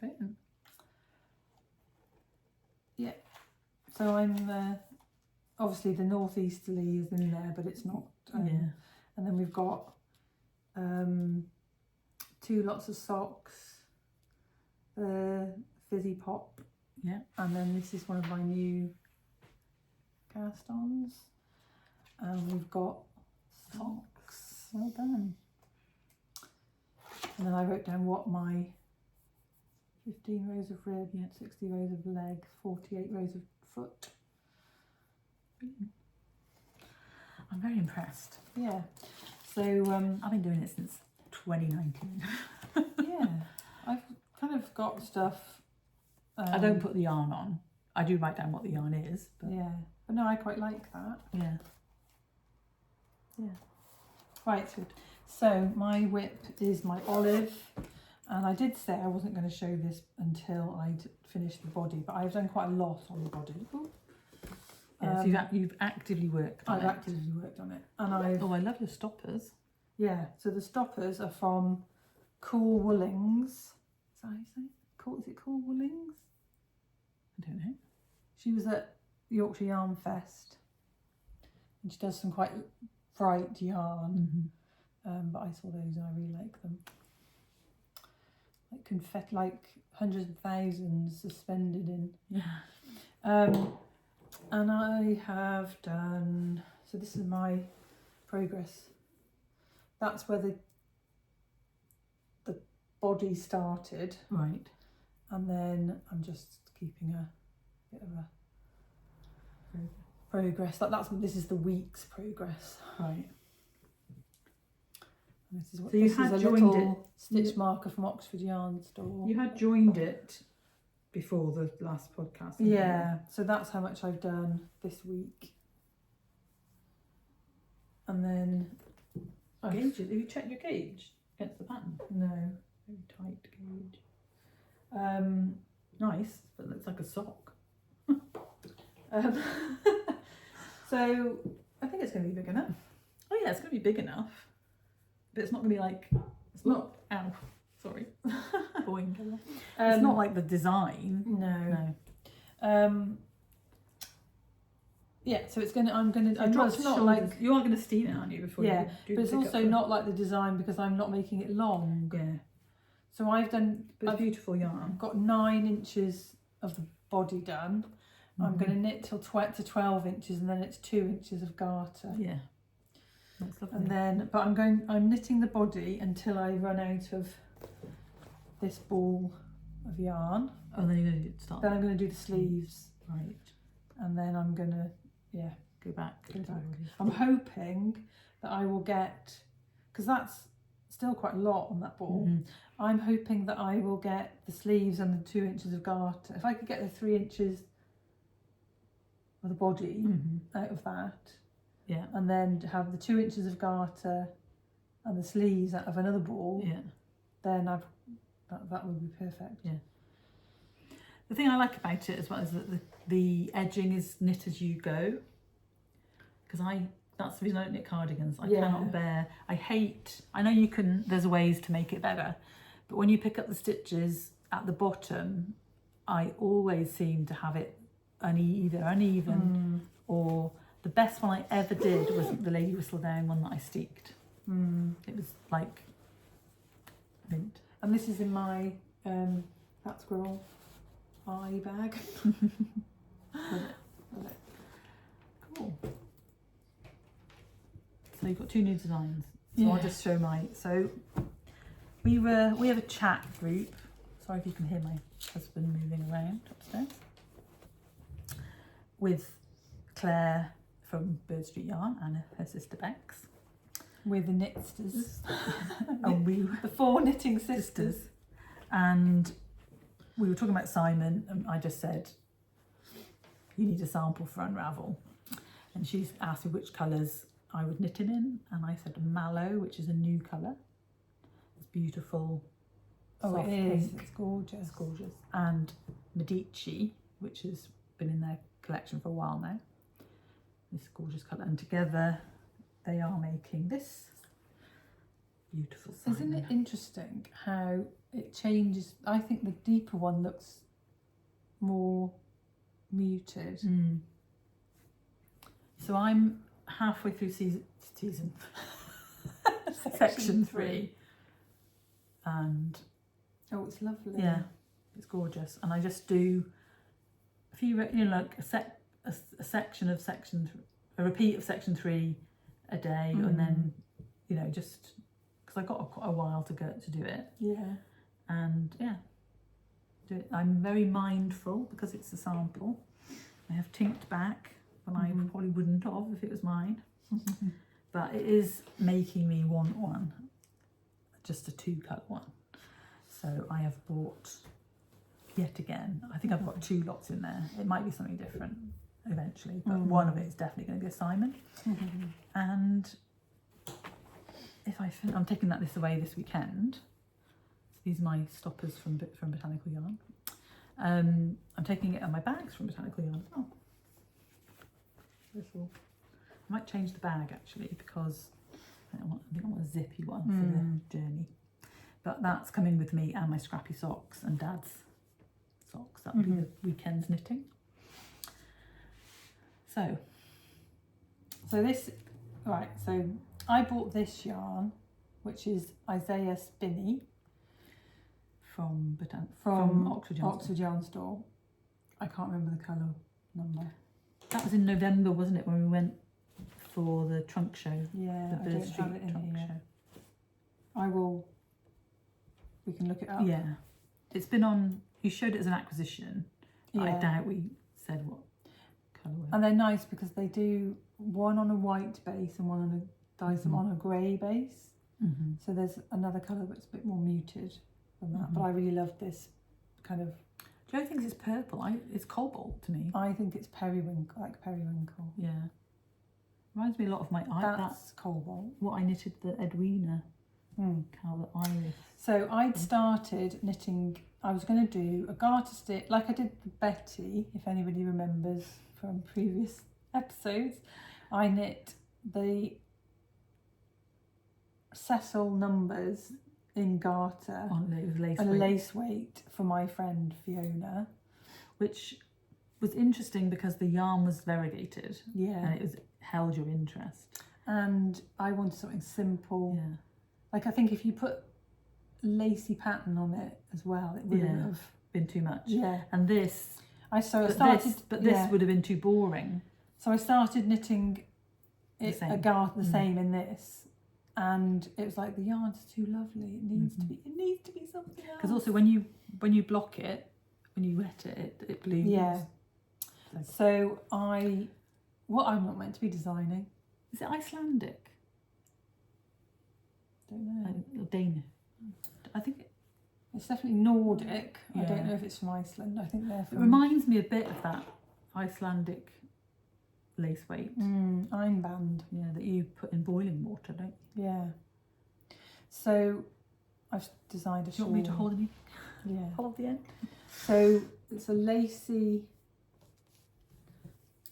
Brilliant. So I'm obviously the northeasterly is in there, but it's not. And then we've got 2 lots of socks, the fizzy pop, and then this is one of my new cast-ons, and we've got socks. Well done. And then I wrote down what my 15 rows of rib, 60 rows of leg, 48 rows of foot. I'm very impressed. Yeah. So I've been doing it since 2019. yeah, I've kind of got stuff. I don't put the yarn on. I do write down what the yarn is. But yeah, but no, I quite like that. Yeah. Right. So my whip is my olive, and I did say I wasn't going to show this until I'd finished the body, but I've done quite a lot on the body. So you've actively worked on it. I've actively worked on it, and I love your stoppers. Yeah, so the stoppers are from Cool Woolings. Is that how you say it? Is it Cool Woolings? I don't know. She was at Yorkshire Yarn Fest, and she does some quite bright yarn. But I saw those and I really like them. Like confetti, like hundreds of thousands suspended in. And I have done. So this is my progress. That's where the body started. Right. And then I'm just keeping a bit of a progress. This is the week's progress. Right. And this is what so you had joined it. Stitch marker from Oxford Yarn Store. You had joined it before the last podcast. Yeah. So that's how much I've done this week. And then gauges. Have you checked your gauge against the pattern? No. Very tight gauge. Nice, but looks like a sock. So I think it's going to be big enough. Oh yeah, it's going to be big enough, but it's not going to be like. It's not. Ow. Sorry. Boing. It's not like the design. No. Yeah, so it's gonna. I'm not not like you are going to steam it, aren't you? Before yeah, you do but it's also not like the design because I'm not making it long. Yeah. So I've done. But it's beautiful yarn. I've got 9 inches of the body done. I'm going to knit till 12 inches, and then it's 2 inches of garter. Yeah. That's lovely. And then, but I'm knitting the body until I run out of this ball of yarn. Oh, then you're going to start. Then I'm going to do the sleeves. Right. And then I'm going to, go back. I'm hoping that I will get, because that's still quite a lot on that ball. I'm hoping that I will get the sleeves and the 2 inches of garter. If I could get the 3 inches of the body out of that, and then have the 2 inches of garter and the sleeves out of another ball, then that would be perfect. Yeah. The thing I like about it as well is that the edging is knit as you go. Because that's the reason I don't knit cardigans. I cannot bear. I know you can. There's ways to make it better, but when you pick up the stitches at the bottom, I always seem to have it either uneven or the best one I ever did was the Lady Whistle Down one that I steeked. It was like mint. And this is in my Fat Squirrel eye bag. Love it. Cool. So you've got 2 new designs. So I'll just show so we have a chat group. Sorry if you can hear my husband moving around upstairs. With Claire from Bird Street Yarn and her sister Bex. We're the knitsters. And the 4 knitting sisters. And we were talking about Simon, and I just said, you need a sample for Unravel. And she's asked me which colours I would knit him in, and I said mallow, which is a new colour. It's beautiful. Oh, soft it is. pink. It's gorgeous. It's gorgeous. And Medici, which has been in their collection for a while now. This gorgeous colour, and together they are making this beautiful Simon. Isn't it interesting how it changes? I think the deeper one looks more muted. So I'm halfway through season section 3, and oh, it's lovely. yeah, it's gorgeous. And I just do a few, like a section of a repeat of section 3 a day, and then just because I got quite a while to do it. Yeah. And yeah, do it. I'm very mindful because it's a sample. I have tinked back when I probably wouldn't have if it was mine. But it is making me want one, just a 2-colour one. So I have bought yet again. I think I've got 2 lots in there. It might be something different eventually, but one of it is definitely going to be a Simon. And if I'm taking this away this weekend. These are my stoppers from Botanical Yarn. I'm taking it on my bags from Botanical Yarn. Oh, I might change the bag actually because I think I want a zippy one for the journey. But that's coming with me and my scrappy socks and Dad's socks. That'll be the weekend's knitting. So this, right, so I bought this yarn, which is Isaiah Spinney from Oxford Yarn Store. I can't remember the colour number. That was in November, wasn't it, when we went for the trunk show? Yeah, the Bird Street trunk show. We can look it up. Yeah, it's been on. You showed it as an acquisition. Yeah. I doubt we said what colour. And they're nice because they do one on a white base and one on dyes them on a grey base. So there's another colour that's a bit more muted than that. But I really love this kind of. Joe thinks it's purple. It's cobalt to me. I think it's periwinkle, like periwinkle. Yeah. Reminds me a lot of my. That's cobalt. What I knitted the Edwina. Cowl Iris. So I'd started knitting. I was going to do a garter stitch like I did the Betty, if anybody remembers from previous episodes. I knit the Cecil numbers in garter and a lace weight for my friend Fiona, which was interesting because the yarn was variegated. Yeah, and it held your interest. And I wanted something simple. Yeah. Like I think if you put lacy pattern on it as well, it wouldn't have been too much. Yeah. And this, this would have been too boring. So I started knitting it the same in this, and it was like the yarn's too lovely. It needs to be. It needs to be something else. Because also when you block it, when you wet it, it blooms. Yeah. So I'm not meant to be designing. Is it Icelandic? Don't know. Danish. I think it's definitely Nordic. Yeah. I don't know if it's from Iceland. I think they're from. It reminds me a bit of that Icelandic lace weight. Einband. Yeah, that you put in boiling water, don't you? Yeah. So I've designed a shawl. Do you want me to hold any? Yeah. Hold the end. So it's a lacy.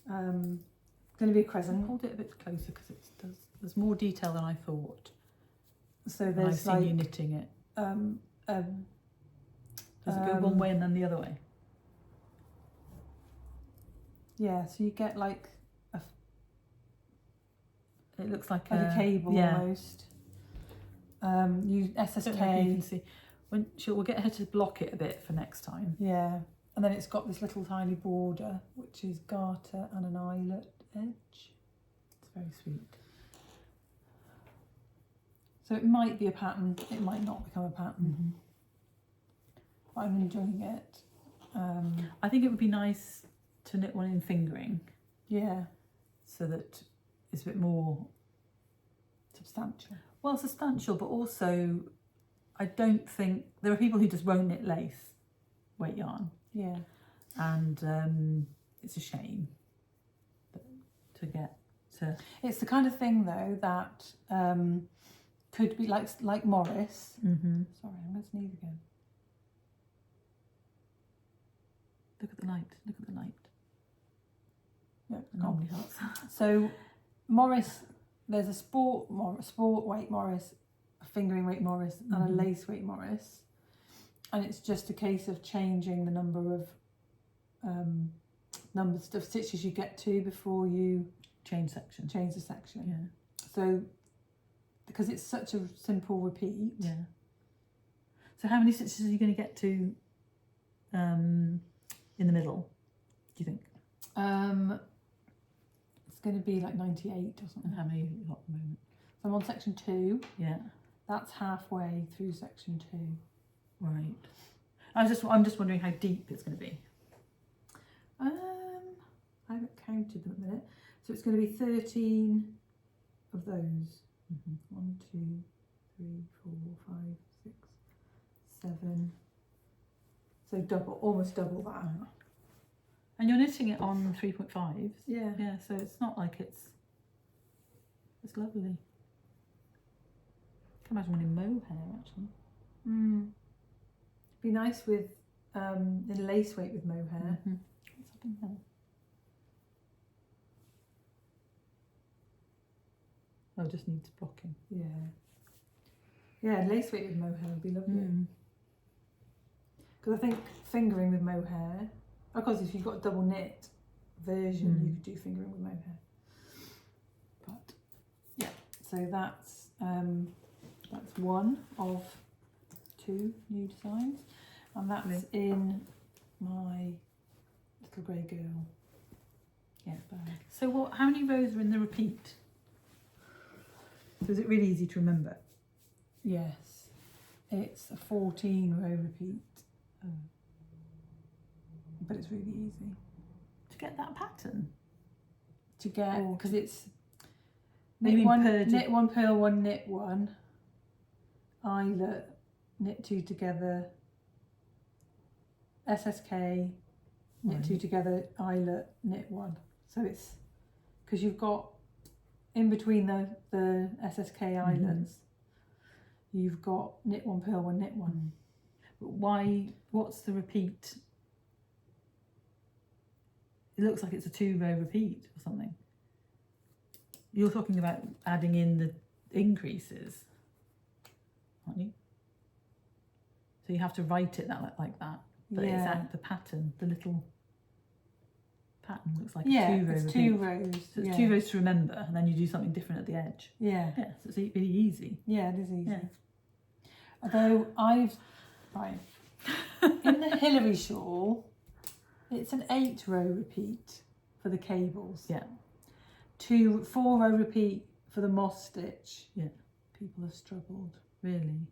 Going to be a crescent. Hold it a bit closer because there's more detail than I thought. So there's I've seen you knitting it. Does it go one way and then the other way? Yeah, so you get like it looks like a cable almost. You SSK. You can see. We'll get her to block it a bit for next time. Yeah, and then it's got this little tiny border, which is garter and an eyelet edge. It's very sweet. So it might be a pattern, it might not become a pattern. But I'm enjoying it. I think it would be nice to knit one in fingering. Yeah. So that it's a bit more substantial. Well, substantial, but also I don't think there are people who just won't knit lace weight yarn. Yeah. And it's a shame to get to. It's the kind of thing though that could be like Morris. Sorry, I'm going to sneeze again. Look at the light. Look at the light. Yeah, normally helps. So Morris, there's a sport weight Morris, a fingering weight Morris, and a lace weight Morris, and it's just a case of changing the number of numbers of stitches you get to before you Change section. change the section. Yeah. So, because it's such a simple repeat. Yeah. So how many stitches are you going to get to in the middle, do you think? It's going to be like 98 or something. And how many have you got at the moment? So I'm on section 2. Yeah. That's halfway through section 2. Right. I'm just wondering how deep it's going to be. I haven't counted them at the minute. So it's going to be 13 of those. 1, 2, 3, 4, 5, 6, 7. So double, almost double that. And you're knitting it on 3.5s. Yeah. Yeah, so it's not like it's lovely. I can imagine one in mohair actually. Be nice with in lace weight with mohair. What's up in there? Oh, it just needs blocking. Yeah. Yeah, lace weight with mohair would be lovely. Because I think fingering with mohair, of course if you've got a double knit version you could do fingering with mohair. But yeah, so that's one of 2 new designs, and that's in my little grey girl bag. So how many rows are in the repeat? So is it really easy to remember? Yes, it's a 14 row repeat. But it's really easy To get that pattern? to get, because it's You knit mean one, per knit 1, purl 1, knit 1, eyelet, knit 2 together, SSK, knit 2 together, eyelet, knit 1. So it's because you've got in between the SSK eyelets, you've got knit 1, purl 1, knit 1. But why? What's the repeat? It looks like it's a 2-row repeat or something. You're talking about adding in the increases, aren't you? So you have to write it like that. But it's the pattern, the little pattern looks like a 2-row it's repeat. 2 rows. So it's 2 rows to remember, and then you do something different at the edge. Yeah. Yeah, so it's really easy. Yeah, it is easy. Yeah. Although in the Hillary shawl, it's an 8-row repeat for the cables. Yeah. 4-row repeat for the moss stitch. Yeah. People have struggled. Really?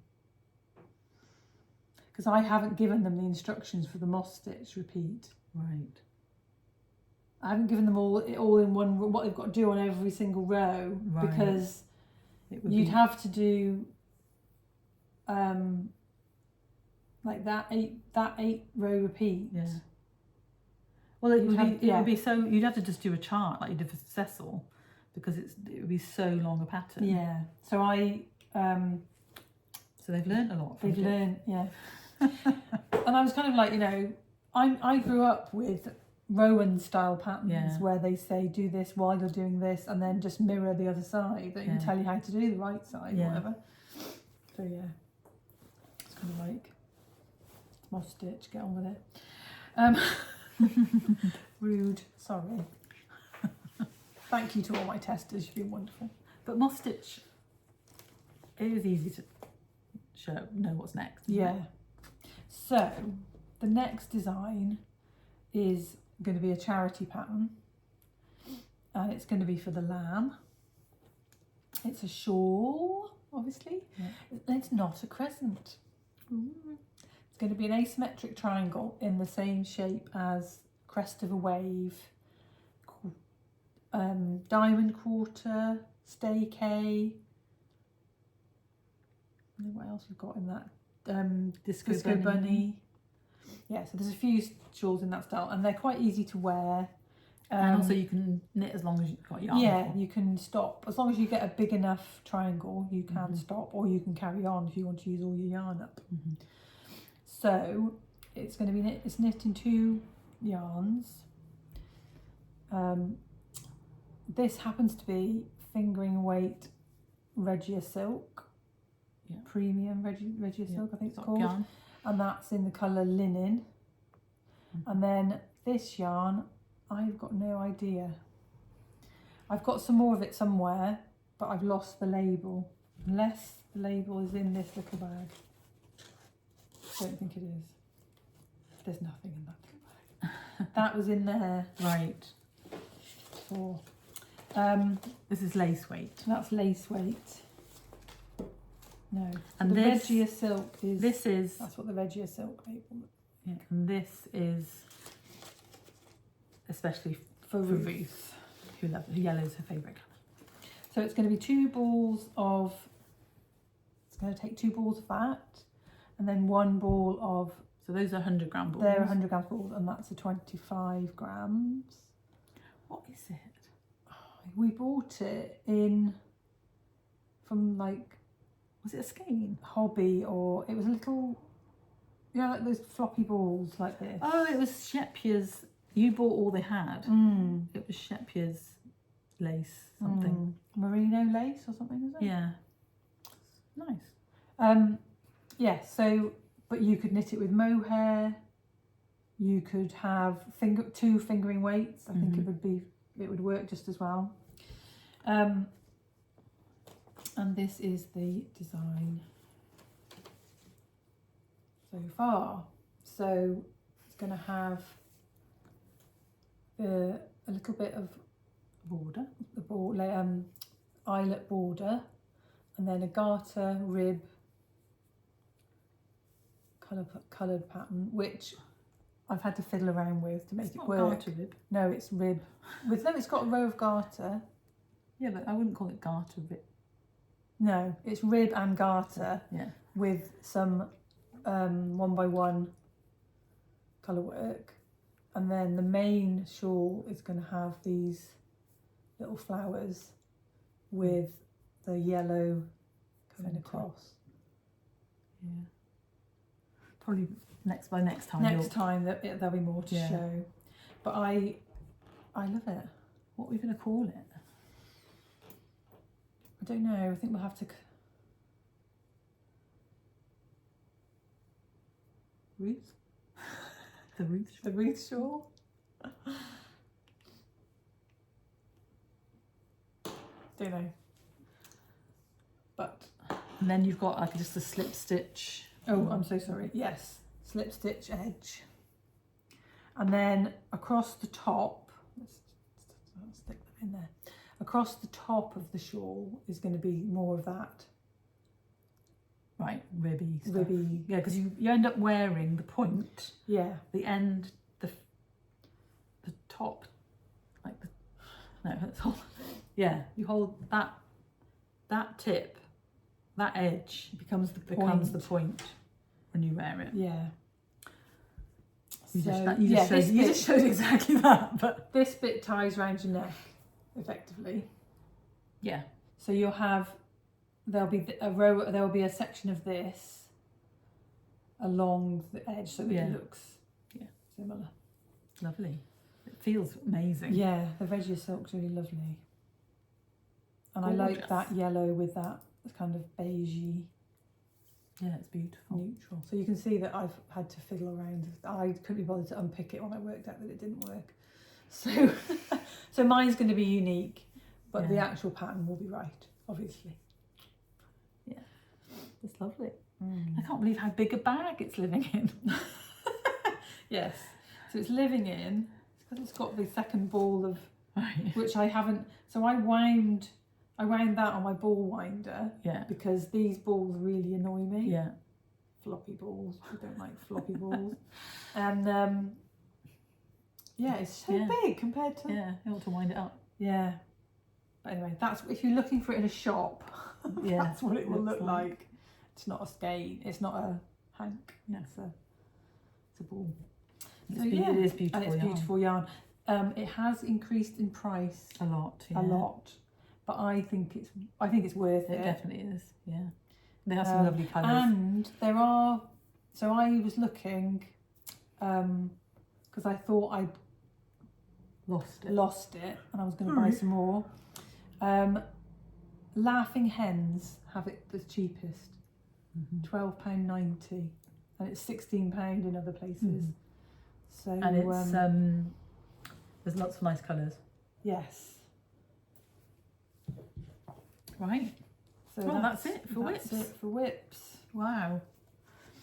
Because I haven't given them the instructions for the moss stitch repeat. Right. I haven't given them all in one, what they've got to do on every single row, because you'd have to do like that 8-row repeat. Yeah. Well, it would be so. You'd have to just do a chart like you did for Cecil, because it would be so long a pattern. Yeah. So So they've learnt a lot. They've learned, yeah. And I was kind of like, I grew up with Rowan style patterns where they say do this while you're doing this, and then just mirror the other side. They can tell you how to do the right side, or whatever. So yeah, it's kind of like moss stitch. Get on with it. Rude. Sorry. Thank you to all my testers. You've been wonderful. But moss stitch, it is easy to know what's next. Yeah. So the next design is going to be a charity pattern, and it's going to be for the lamb. It's a shawl, obviously. Yeah. It's not a crescent. It's going to be an asymmetric triangle in the same shape as crest of a wave, diamond quarter, stay K. What else we've got in that? Disco bunny. Yeah, so there's a few shawls in that style, and they're quite easy to wear. And also you can knit as long as you've got yarn. Yeah, you can stop. As long as you get a big enough triangle, you can stop, or you can carry on if you want to use all your yarn up. So it's going to be knit, it's knit in 2 yarns. This happens to be fingering weight Regia silk. Yeah. Premium Regia silk, I think it's called. Yarn. And that's in the colour linen. And then this yarn I've got no idea. I've got some more of it somewhere, but I've lost the label. Unless the label is in this little bag. I don't think it is. There's nothing in that little bag. That was in there. Right. For, this is lace weight. that's lace weight. No. So And the this- Regia silk is. This is, That's what the Regia silk label yeah, and this is especially for for Ruth. Ruth, who loves yellow is her favourite colour. So it's going to be 2 balls of. It's going to take 2 balls of that, and then 1 ball of. So those are 100 gram balls. They're 100 grams balls, and that's a 25 grams. What is it? We bought it in from like Was it a skein? Hobby, or it was a little, like those floppy balls like this. Oh, it was Shepier's. You bought all they had. Mm. It was Shepier's lace something. Merino lace or something, is it? Yeah. Nice. Yeah, so, but you could knit it with mohair. You could have 2 fingering weights. I think it would work just as well. And this is the design so far. So it's going to have a little bit of Border. the eyelet border, and then a garter rib coloured pattern, which I've had to fiddle around with to make it work. Garter rib. No, it's rib. It's got a row of garter. Yeah, but I wouldn't call it garter rib. No, it's rib and garter Yeah. with some 1x1 colour work. And then the main shawl is going to have these little flowers with the yellow coming Centre. across. Yeah. Probably by next time. Next time there'll be more to Yeah. show. But I love it. What are we going to call it? I don't know. I think we'll have to. Ruth? The Ruth. The Ruth shawl. Don't know. But And then you've got like just a slip stitch. oh, I'm so sorry. Yes, slip stitch edge, and then across the top. Let's stick them in there. Across the top of the shawl is going to be more of that Right, ribby stuff. ribby. Yeah, because you end up wearing the point, Yeah, the end, the top, like the, no, that's all. Yeah, you hold that tip, that edge becomes the point. becomes the point when you wear it. Yeah. You So, just showed exactly that, but this bit ties around your neck, effectively. yeah, So you'll have, there'll be a section of this along the edge so that Yeah. it looks similar. lovely. It feels amazing. Yeah, the Regia silk's really lovely. And I like Gorgeous. that yellow with that kind of beigey Yeah, it's beautiful. neutral. So you can see that I've had to fiddle around. I couldn't be bothered to unpick it when I worked out that it didn't work. So, so mine's going to be unique, but the Yeah. actual pattern will be right, obviously. It's lovely. I can't believe how big a bag it's living in. Yes. So it's living in, because it's got the second ball of, Right. which I haven't, so I wound that on my ball winder Yeah. because these balls really annoy me. Yeah. Floppy balls. I don't like floppy balls. And yeah, it's so Yeah. big compared to. Yeah. You want to wind it up. Yeah. But anyway, that's if you're looking for it in a shop. Yeah. That's what it will looks look like. It's not a skein. It's not a hank. Yeah. It's a ball. It's So, be- yeah. It is beautiful. And it's yarn. beautiful yarn. It has increased in price A lot. Yeah. a lot, but I think it's worth It it. definitely is. Yeah. They have some lovely colours. And there are. So I was looking, because I thought I'd lost it, and I was going to buy some more. Laughing Hens have it the cheapest, £12.90, and it's £16 in other places. So And it's There's lots of nice colours. Yes. Right. So Well, that's it for whips. That's it for whips. Wow.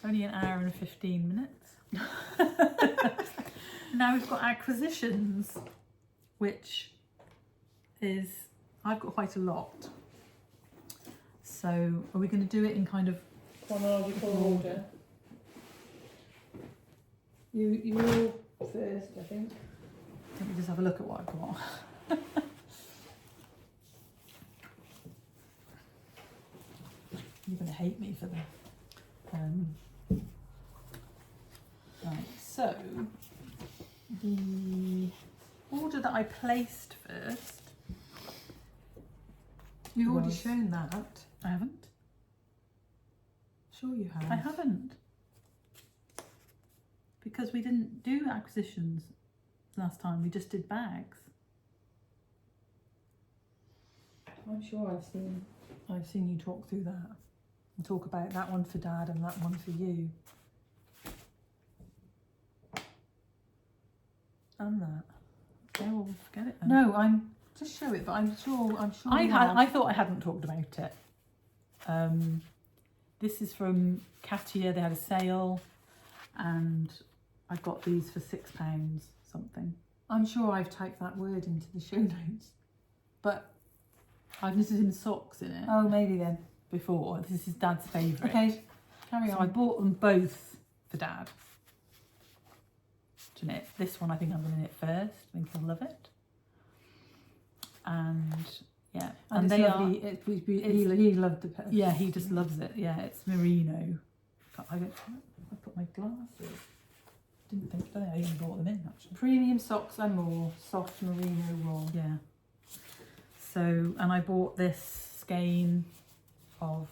Only an hour and 15 minutes. Now we've got acquisitions, which is, I've got quite a lot. So are we going to do it in kind of chronological order? You first, I think. Let me just have a look at what I've got. You're going to hate me for the... Right, so the order that I placed first... You've already shown that. I haven't. Sure you have. I haven't. Because we didn't do acquisitions last time, we just did bags. I'm sure I've seen you talk through that and talk about that one for Dad and that one for you. And that. Okay, well, forget it then. No, I'm just show it, but I'm sure I thought I hadn't talked about it. This is from Katia. They had a sale, and I got these for £6 something. I'm sure I've typed that word into the show notes, but I've knitted in socks in it oh, maybe then. before. This is Dad's favourite. Okay, carry So on. I bought them both for Dad to knit. This one I think I'm going to knit first. I think he'll love it. And yeah, and they it's lovely. He loved the purse. Yeah, he just loves it. Yeah, it's merino. I put my glasses. Didn't think today. I even brought them in actually. Premium socks and more, soft merino wool. Yeah. So, and I bought this skein of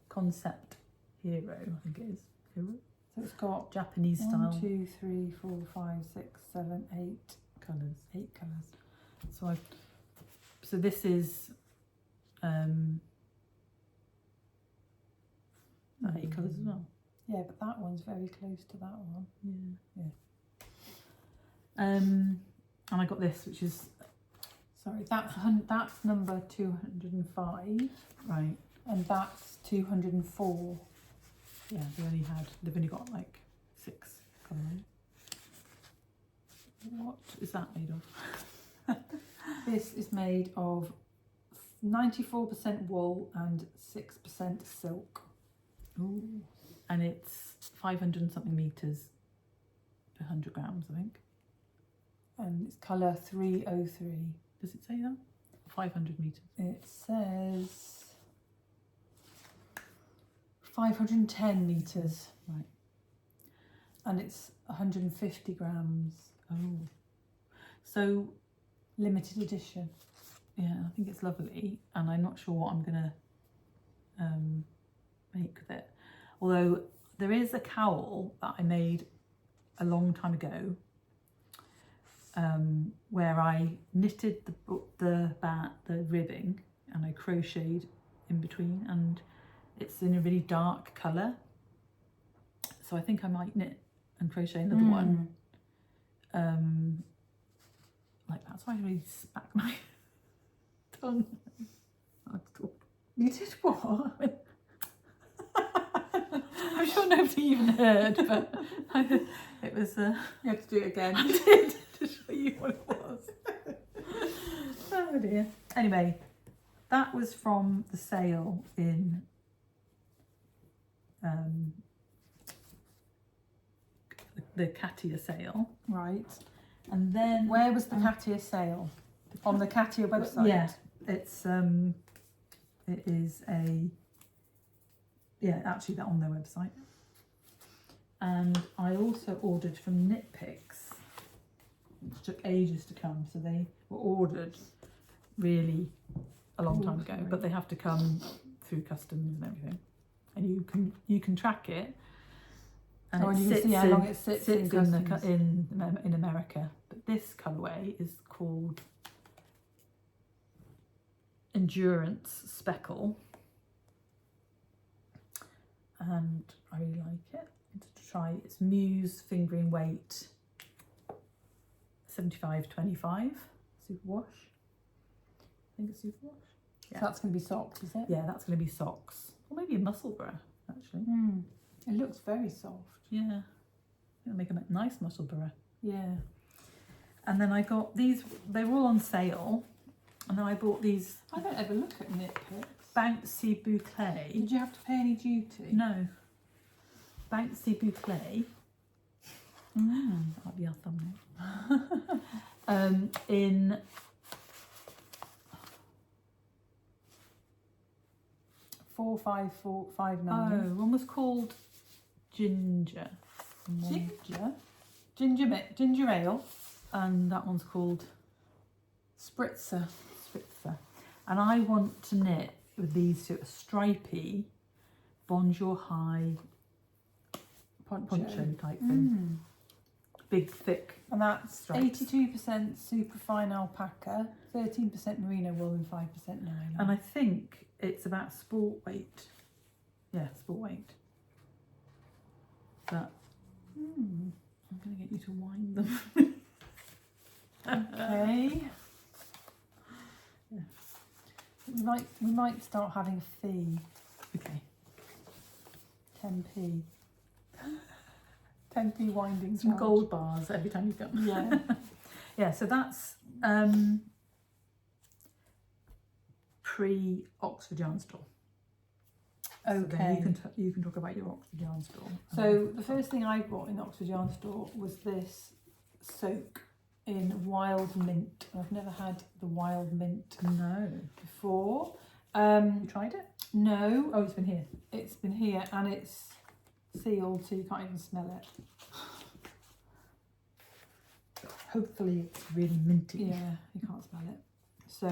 Concept Hero, I think it is. Hero? So it's got Japanese style 1, 2, 3, 4, 5, 6, 7, 8 colours. 8 colours. So this is 8 colours as well. Yeah, but that one's very close to that one. Yeah. And I got this, which is Sorry, that's number 205, right. and that's 204. Yeah, they've only got like 6 colours. What is that made of? This is made of 94% wool and 6% silk. Ooh. And it's 500 and something metres per 100 grams, I think. And it's colour 303. Does it say that? 500 metres. It says 510 metres. Right. And it's 150 grams. Oh. So, Limited edition. yeah, I think it's lovely. And I'm not sure what I'm going to make with it. Although there is a cowl that I made a long time ago where I knitted the ribbing and I crocheted in between, and it's in a really dark colour. So I think I might knit and crochet another one. Like that. So I really smacked my tongue. You did what? I'm sure nobody even heard, but it was. You have to do it again. I did to show you what it was. Oh dear. Anyway, that was from the sale in the Katia sale, Right. and then Where was the Katia sale? On the Katia website? Yeah, it's it is actually that on their website. And I also ordered from Knit Picks, which took ages to come, so they were ordered really a long time ago, but they have to come through customs and everything, and you can track it. And you can see how long it sits in customs. in America. But this colourway is called Endurance Speckle, and I really like it. To try, it's Muse Fingering Weight 75/25 superwash. I think it's superwash. So that's going to be socks, is it? Yeah, that's going to be socks. Or maybe a musselburgh, actually. It looks very soft. Yeah. It'll make a nice musselburgh. Yeah. And then I got these, they were all on sale. And then I bought these I don't ever look at knit picks. Bouncy Boucle. Did you have to pay any duty? No. Bouncy Boucle. That'll be our thumbnail. In 45459. one was called Ginger. Ginger ale. And that one's called Spritzer. And I want to knit with these two, a stripy Bonjour High poncho type thing. Big, thick. And that's stripes. 82% superfine alpaca, 13% merino wool and 5% nylon. And I think it's about sport weight. Yeah, sport weight. But I'm going to get you to wind them. Okay. Yeah. We might start having a fee. Okay. 10p. 10p winding Some charge. gold bars every time you come. Yeah. Yeah, so that's pre-Oxford Yarn Store. So Okay. then you can talk about your Oxford Yarn Store. So the first thing I bought in Oxford Yarn Store was this soak in wild mint. I've never had the wild mint No. before. You tried it? No, Oh, it's been here. it's been here and it's sealed so you can't even smell it. Hopefully it's really minty. Yeah, you can't smell it. So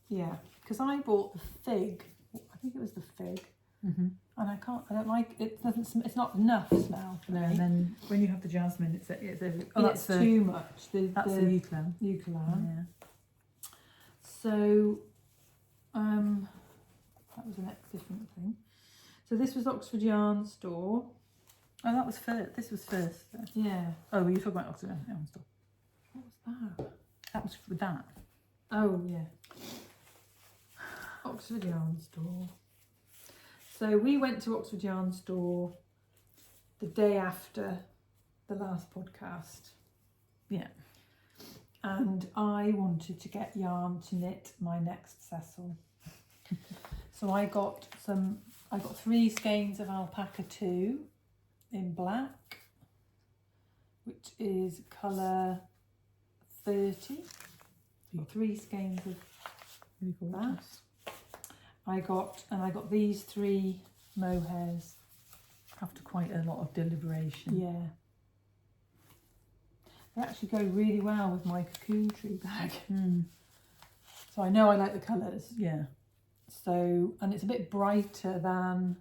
yeah, because I bought the fig. I think it was the fig, and I don't like it. It's not enough smell for No, me. and then when you have the jasmine, it's It's too much. That's the eucalyptus. Eucalyptus. Yeah. So that was the next different thing. So this was Oxford Yarn Store. Oh, that was first. This was first. Yeah. Oh, were you talking about Oxford Yarn Store? What was that? That was with that. Oh yeah. Oxford Yarn Store. So we went to Oxford Yarn Store the day after the last podcast. Yeah. And I wanted to get yarn to knit my next Cecil. So I got 3 skeins of alpaca 2 in black, which is colour 30. Got 3 skeins of that. I got these 3 mohairs. After quite a lot of deliberation. Yeah. They actually go really well with my cocoon tree bag. So I know I like the colours. Yeah. So, and it's a bit brighter than,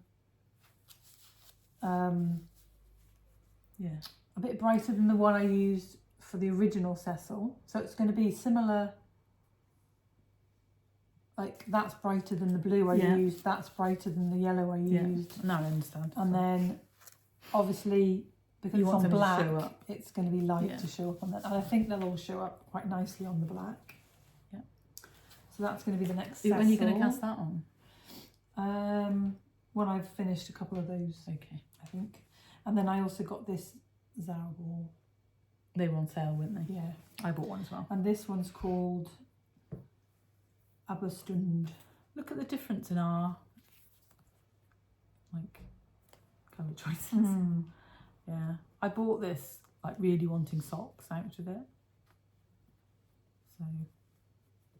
Yeah. a bit brighter than the one I used for the original Cecil. So it's going to be similar. Like that's brighter than the blue I used. That's brighter than the yellow I used. No, I understand. And then, obviously, because You it's want on them to black, show up. it's going to be light Yeah. to show up on that. And I think they'll all show up quite nicely on the black. Yeah. So that's going to be the next When are you going to Cecil. cast that on? When I've finished a couple of those, Okay. I think. And then I also got this Zawal. They were on sale, weren't they? Yeah. I bought one as well. And this one's called Abastund. Look at the difference in our colour choices. Yeah. I bought this really wanting socks out of it. So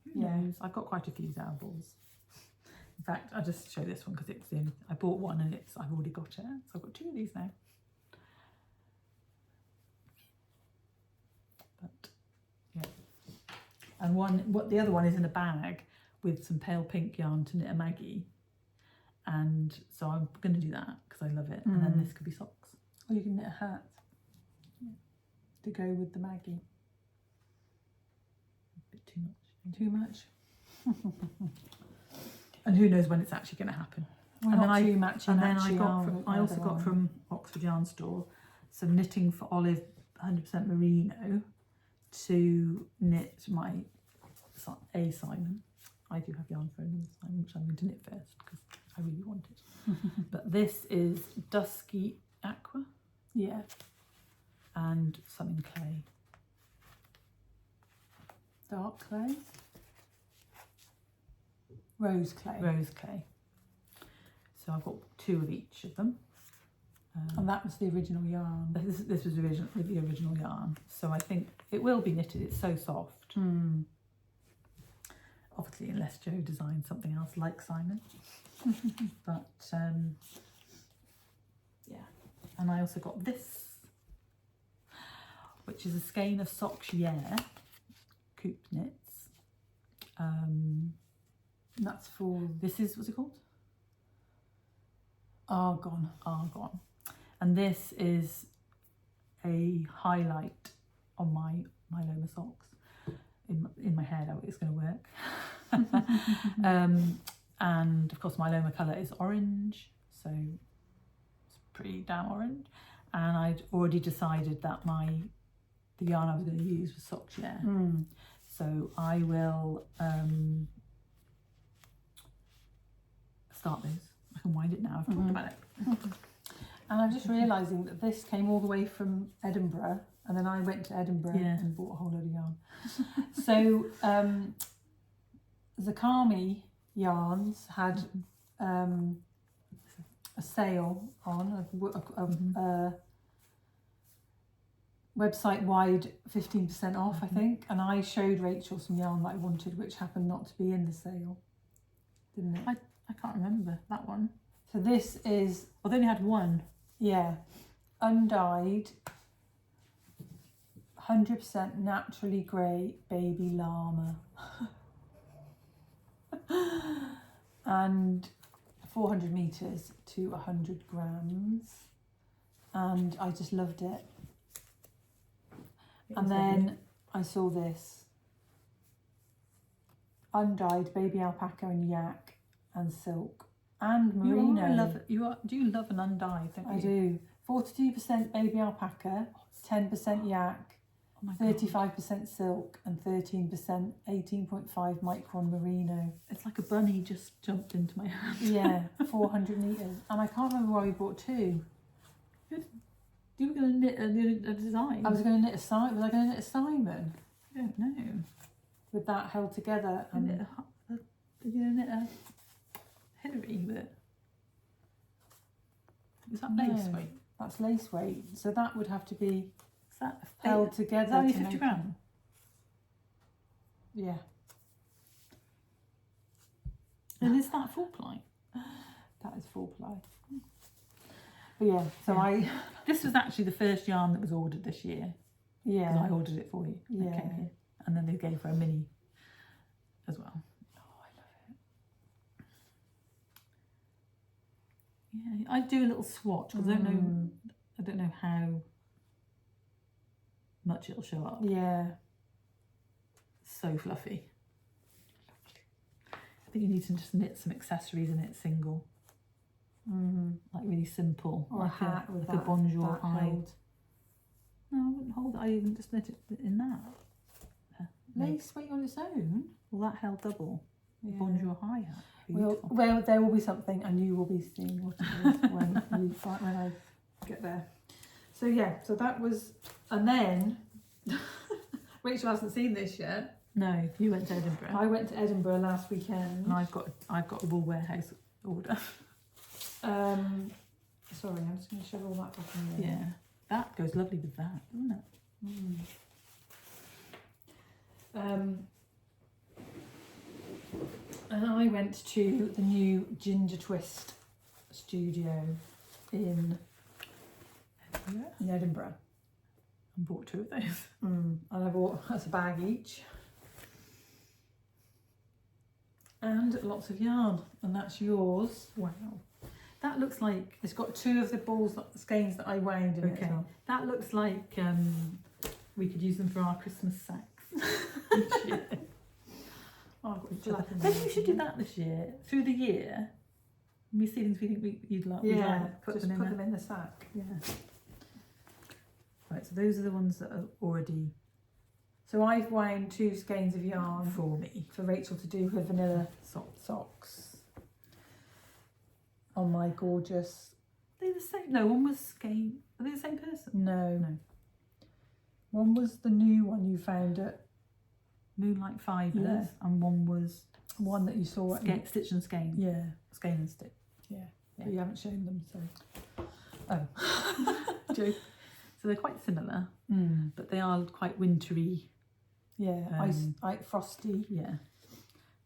who knows? I've got quite a few Zawals. In fact, I'll just show this one because it's the only I bought one and I've already got it. So I've got 2 of these now. But yeah. And the other one is in a bag with some pale pink yarn to knit a Maggie. And so I'm going to do that because I love it. And then this could be socks. Or you can knit a hat to go with the Maggie. A bit too much. Too much? And who knows when it's actually going to happen. We're And not then too matchy, I also got from Oxford Yarn Store some knitting for Olive 100% merino. to knit my Simon. I do have yarn for another Simon, which I'm going to knit first because I really want it. But this is Dusky Aqua. Yeah. And some in clay. Dark clay. Rose clay. Rose clay. So I've got 2 of each of them. And that was the original yarn. This was the original yarn. So I think it will be knitted. It's so soft. Obviously, unless Jo designs something else like Simon. But yeah. And I also got this, which is a skein of Socks Yeah Coop knits. That's for, this is, what's it called? Argon. Argon. And this is a highlight on my Loma socks. In my head, how it's going to work. And of course my Loma colour is orange, so it's pretty damn orange. And I'd already decided that the yarn I was going to use was Socks Yeah. So I will start those. I can wind it now, I've talked about it. And I'm just realising that this came all the way from Edinburgh, and then I went to Edinburgh and bought a whole load of yarn. So Zakami Yarns had a sale on, a website-wide 15% off, I think, and I showed Rachel some yarn that I wanted, which happened not to be in the sale, didn't it? I can't remember that one. So this is... Well, they only had one. Yeah. Undyed, 100% naturally grey baby llama. And 400 metres to 100 grams. And I just loved it. And then I saw this. Undyed baby alpaca and yak and silk and merino. Do you love an undyed, don't you? I do. 42% baby alpaca, 10% yak, 35% silk and 13% 18.5 micron merino. It's like a bunny just jumped into my hand. Yeah, 400 metres. And I can't remember why we bought 2. You were going to knit a design. I was going to knit a Simon. Was I going to knit a Simon? I don't know. With that held together. Did you knit a Hillary with it? Is that lace weight? That's lace weight. So that would have to be held together. Is that only 50 grams? Yeah. And is that full ply? That is full ply. But yeah, so this was actually the first yarn that was ordered this year. Yeah. Because I ordered it for you. Yeah. It came here. And then they gave her a mini as well. Oh, I love it. Yeah, I do a little swatch because I don't know how much it'll show up. Yeah. So fluffy. I think you need to just knit some accessories in it single. Like really simple. Or like a hat with like a bonjour hide. hold. No, I wouldn't hold it. I even just knit it in that. Lace weight on its own? Well, that held double. Yeah. Bonjour high hat. Well, there will be something, and you will be seeing what it is when I get there. So yeah, so that was, and then Rachel hasn't seen this yet. No, you went to Edinburgh. I went to Edinburgh last weekend, and I've got a wool warehouse order. Sorry, I'm just going to show all that back in there. Yeah, that goes lovely with that, doesn't it? And I went to the new Ginger Twist studio in Edinburgh. And bought 2 of those. And I bought, that's a bag each. And lots of yarn, and that's yours. Wow. That looks like... It's got 2 of the skeins that I wound in it as well. That looks like we could use them for our Christmas sacks. Maybe we should do that this year. Through the year, we see things we think you'd like. Put them in the sack. Yeah. Right, so those are the ones that are already So I've wound 2 skeins of yarn for me. for Rachel to do her vanilla socks on my gorgeous. Are they the same? No, one was skein. Are they the same person? No. No. One was the new one you found at Moonlight Fibres, Yeah. and one was one that you saw at Stitch and Skein. Yeah, Skein and Stitch. yeah. Yeah. But you haven't shown them, so. Oh. Joke. So they're quite similar, but they are quite wintry. Yeah, ice frosty. Yeah.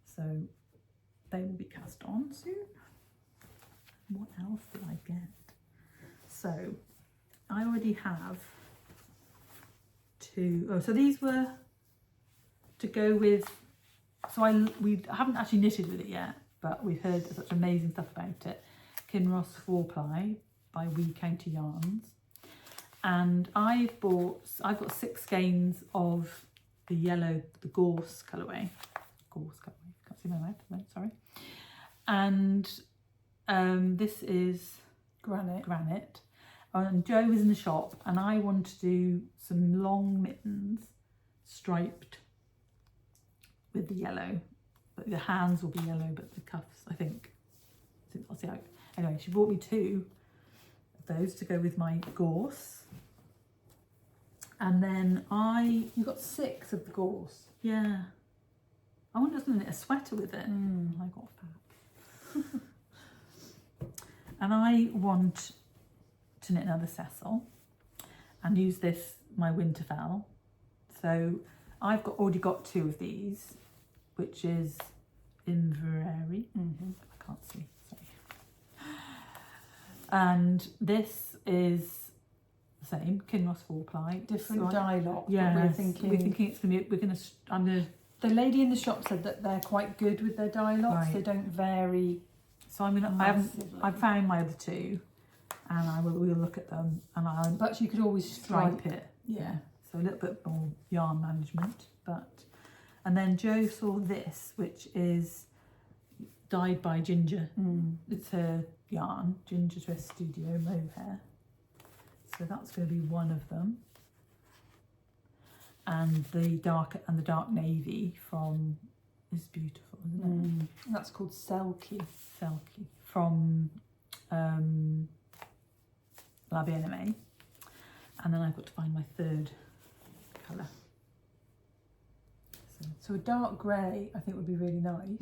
So they will be cast on soon. What else did I get? So I already have 2. Oh, so these were to go with. So we haven't actually knitted with it yet, but we've heard such amazing stuff about it. Kinross 4-ply by We County Yarns, and I've got 6 skeins of the yellow, the gorse colourway. Can't see my mouth. Sorry. And this is granite. And Joe was in the shop, and I want to do some long mittens striped with the yellow, but the hands will be yellow, but the cuffs, I think. I'll see how. Anyway, she bought me 2 of those to go with my gorse, and then You got 6 of the gorse. yeah, I wonder if I was going to knit a sweater with it. I got fat. And I want to knit another Cecil and use this, my Winterfell. So I've already got 2 of these, which is Inverary. I can't see, sorry. And this is the same, Kinross 4-ply. Different dye lot. Yeah, We're thinking it's gonna be. The lady in the shop said that they're quite good with their dye lots. Right. They don't vary. So I found my other 2, and we'll look at them, and But you could always stripe it. Yeah. So a little bit more yarn management, and then Jo saw this, which is dyed by Ginger. It's her yarn, Ginger Twist Studio Mohair. So that's going to be one of them. And the dark navy from is beautiful, isn't it? That's called Selkie. Selkie from La Bien-Aimée. And then I've got to find my 3rd colour. So a dark grey, I think, would be really nice.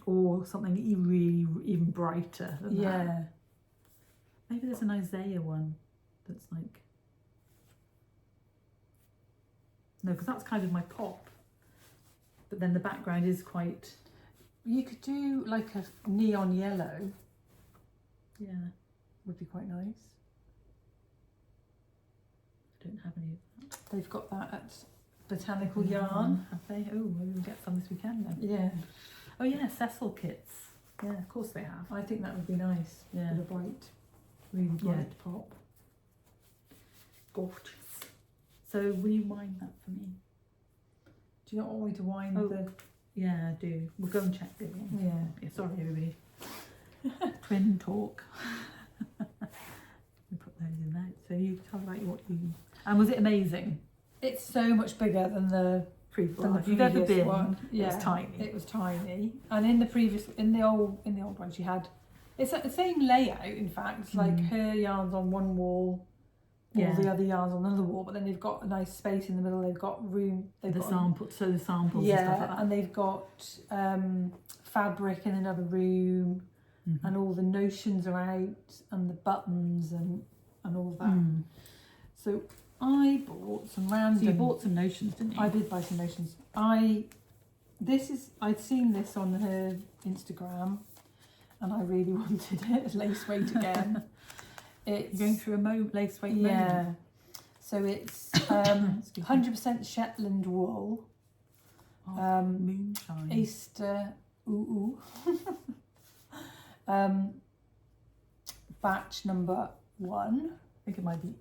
Or something even brighter than that. Maybe there's an Isaiah one that's like. No, because that's kind of my pop. But then the background is quite. You could do like a neon yellow. Yeah. Would be quite nice. I don't have any of that. They've got that at Botanical Yarn. Have they? Oh, maybe we'll get some this weekend then. Yeah. Oh yeah, Cecil kits. Yeah, of course they have. I think that would be nice. Yeah. With a bright, really bright pop. Gorgeous. So will you wind that for me? Do you not want me to wind the... Yeah, I do. We'll go and check the other one. Yeah. Sorry everybody. Twin talk. We put those in there. So you tell about what you... And was it amazing? It's so much bigger than the Previous than the if you've ever previous been, one. Yeah, it's tiny. It was tiny. And in the old one she had... It's like the same layout, in fact. It's like her yarns on one wall, all the other yarns on another wall, but then they've got a nice space in the middle. They've got room. They've got samples and stuff like that. And they've got fabric in another room, and all the notions are out, and the buttons and all that. So I bought some random. So you bought some notions, didn't you? I did buy some notions. I'd seen this on her Instagram, and I really wanted it. Lace weight again. It's You're going through a lace weight moment. Yeah. So it's 100% Shetland wool. Moonshine. Easter batch number 1. I think it might be.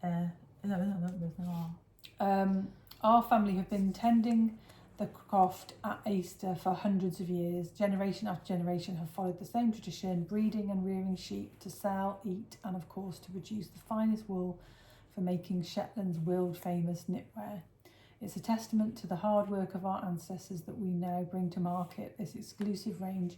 No, there's no R. Our family have been tending the Croft at Easter for hundreds of years. Generation after generation have followed the same tradition, breeding and rearing sheep to sell, eat, and of course to produce the finest wool for making Shetland's world famous knitwear. It's a testament to the hard work of our ancestors that we now bring to market this exclusive range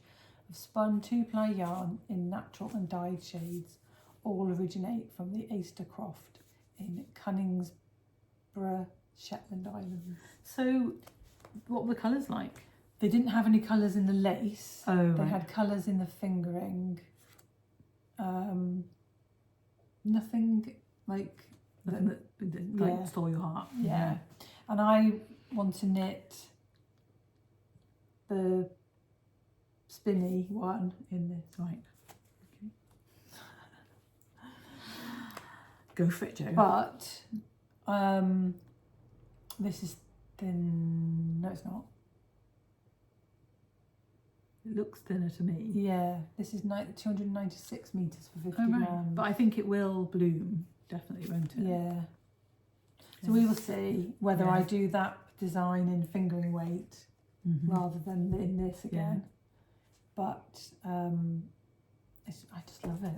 of spun 2-ply yarn in natural and dyed shades. All originate from the Aister Croft in Cunningsborough, Shetland Islands. So, what were the colours like? They didn't have any colours in the lace. Oh, right. They had colours in the fingering. Nothing like... Nothing that stole your heart. Yeah. And I want to knit the spinny one in this. Right. Okay. Go for it, Jo. But this is thin. No, it's not. It looks thinner to me. Yeah, this is 296 metres for 50 Oh, right. grams. But I think it will bloom, definitely, won't it? Yeah. So we will see whether I do that design in fingering weight rather than in this again. But I just love it.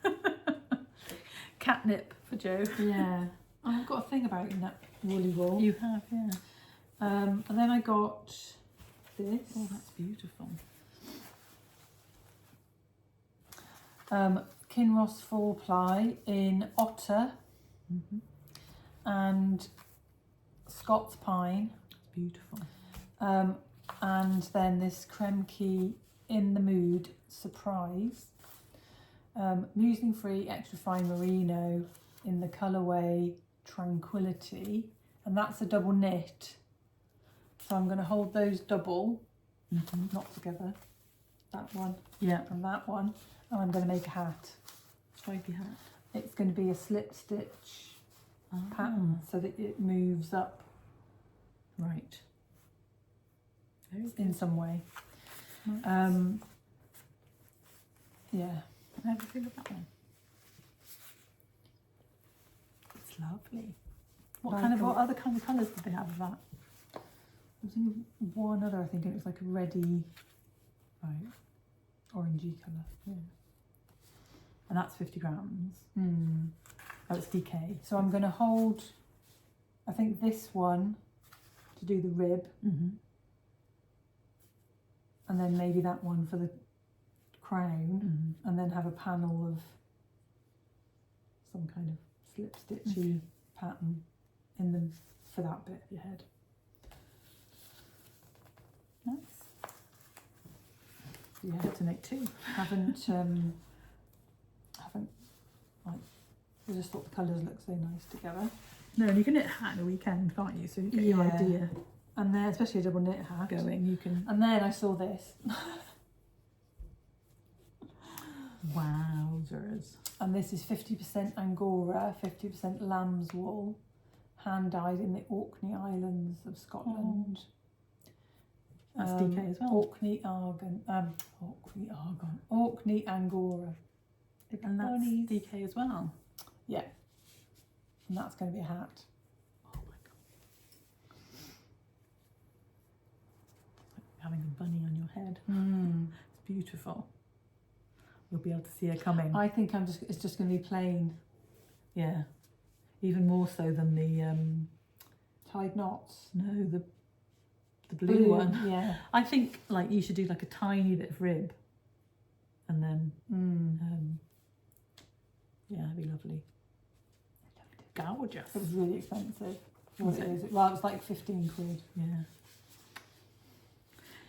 Yeah. Catnip for Jo. Yeah. I've got a thing about that woolly wool. You have, yeah. And then I got this. Oh, that's beautiful. Kinross 4-ply in otter and Scots pine. Beautiful. And then this Kremke in the mood surprise. Muslin free extra fine merino in the colourway Tranquility, and that's a double knit. So I'm going to hold those double, not together. That one, and that one, and I'm going to make a hat. Stripy hat. It's going to be a slip stitch pattern so that it moves up. Right. In some way. Nice. Yeah. I never feel of that one. It's lovely. What other kind of colours did they have of that? There's only one other, I think, and it was like a reddy, orangey colour. Yeah. And that's 50 grams. Oh, it's DK. So I'm going to hold, I think, this one to do the rib, and then maybe that one for the crown, and then have a panel of some kind of slip stitchy pattern in them for that bit of your head. Nice. Yeah, I had to make two. haven't like. I just thought the colours look so nice together. No, and you can knit a hat in a weekend, can't you? So you get your idea And then, especially a double knit hat. going. You can. And then I saw this. Wowzers. And this is 50% Angora, 50% lamb's wool, hand dyed in the Orkney Islands of Scotland. That's DK as well. Orkney Angora. And that's bunnies. DK as well. Yeah. And that's going to be a hat. Oh my god. It's like having a bunny on your head. It's beautiful. You'll be able to see her coming. I think it's just going to be plain. Yeah. Even more so than the Tied knots. no, the blue one. Yeah. I think like you should do like a tiny bit of rib, and then yeah, it'd be lovely. Gorgeous. It was really expensive. Was What it? is it? Well, it was like 15 quid. Yeah.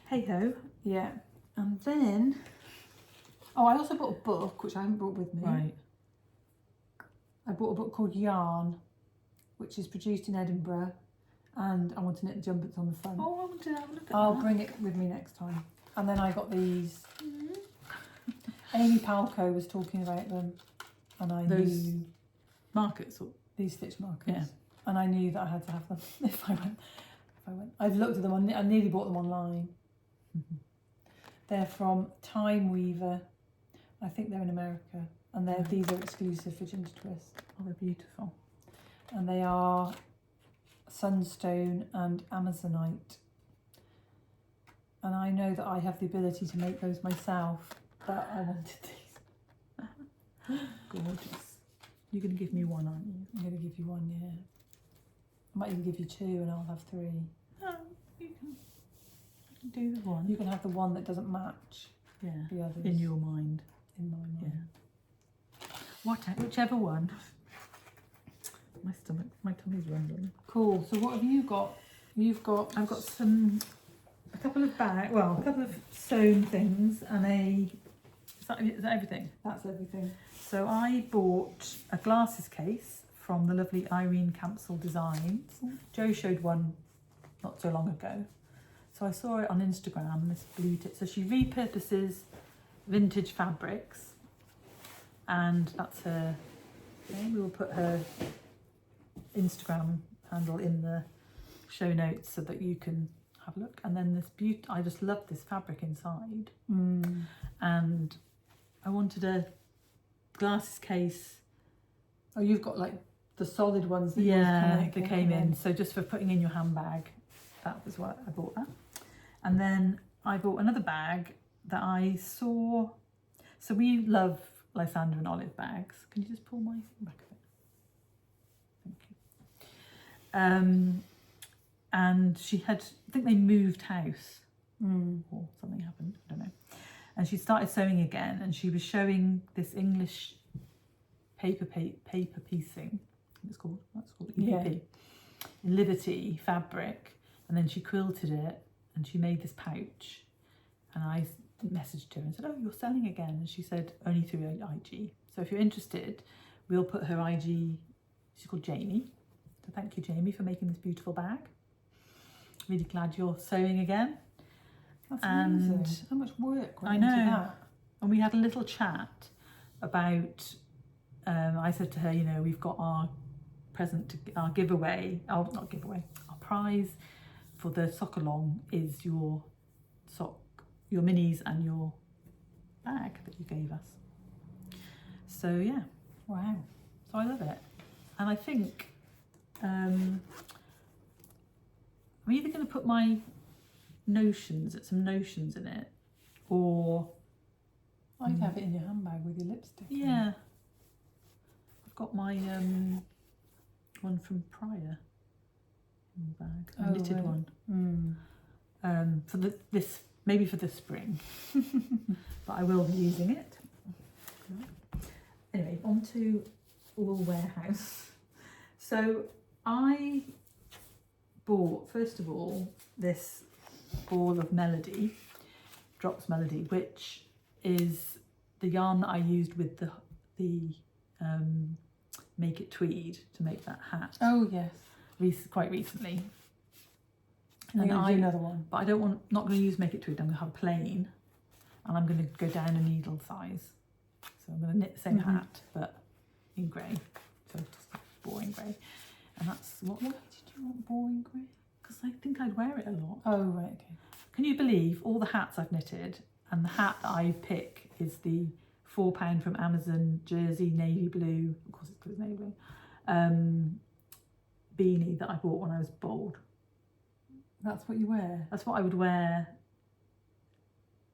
Hey ho. Yeah. And then, oh, I also bought a book, which I haven't brought with me. Right. I bought a book called Yarn, which is produced in Edinburgh, and I want to knit the jumpers on the front. Oh, I want to have a look at I'll that. bring it with me next time. And then I got these. Amy Palco was talking about them, and I knew markets. Or... these stitch markers. Yeah. And I knew that I had to have them if I went. I've looked at them. I nearly bought them online. They're from Time Weaver. I think they're in America, and these are exclusive for Ginger Twist. Oh, they're beautiful. And they are Sunstone and Amazonite. And I know that I have the ability to make those myself, but I wanted these. Gorgeous. You're going to give me one, aren't you? I'm going to give you one, yeah. I might even give you 2 and I'll have 3. No, you can do the one. You can have the one that doesn't match Yeah, the others. in your mind. In my mind. Yeah. Whichever one. My tummy's rumbling. Cool. So what have you got? I've got a couple of sewn things and is that everything? That's everything. So I bought a glasses case from the lovely Irene Campsell Designs. Jo showed one not so long ago. So I saw it on Instagram, this blue tip. So she repurposes vintage fabrics, and that's her thing. We will put her Instagram handle in the show notes so that you can have a look. And then this I just love this fabric inside. And I wanted a glasses case. Oh, you've got like the solid ones that that came in. So just for putting in your handbag, that was what I bought that. And then I bought another bag that I saw. So we love Lysander and Olive bags. Can you just pull my thing back a bit? Thank you. And she had, I think they moved house or something happened, I don't know. And she started sewing again, and she was showing this English paper piecing. That's called EPP. In Liberty fabric, and then she quilted it, and she made this pouch. And I messaged her and said, "Oh, you're selling again?" And she said, "Only through IG. So if you're interested, we'll put her IG." She's called Jamie. So thank you, Jamie, for making this beautiful bag. Really glad you're sewing again. That's amazing. How much work went into that? And we had a little chat about. I said to her, you know, we've got our our giveaway. Oh, not giveaway. Our prize for the sock along is your minis and your bag that you gave us. So yeah, wow. So I love it, and I think I'm either going to put my some notions in it, or I'd have it in your handbag with your lipstick. Yeah, I've got my one from Prior in the bag, a knitted one. For this maybe for the spring, but I will be using it. Anyway, on to Wool Warehouse. So I bought, first of all, this ball of Melody, Drops Melody, which is the yarn that I used with the Make It Tweed to make that hat. Oh yes, quite recently. And I do another one, but not going to use Make It Tweed. I'm going to have plain, and I'm going to go down a needle size. So I'm going to knit the same hat, but in grey. So just boring grey. And that's why did you want boring grey? Because I think I'd wear it a lot. Oh right, okay. Can you believe all the hats I've knitted, and the hat that I pick is the £4 from Amazon jersey navy blue, of course it's because it's navy blue, beanie that I bought when I was bold. That's what you wear? That's what I would wear,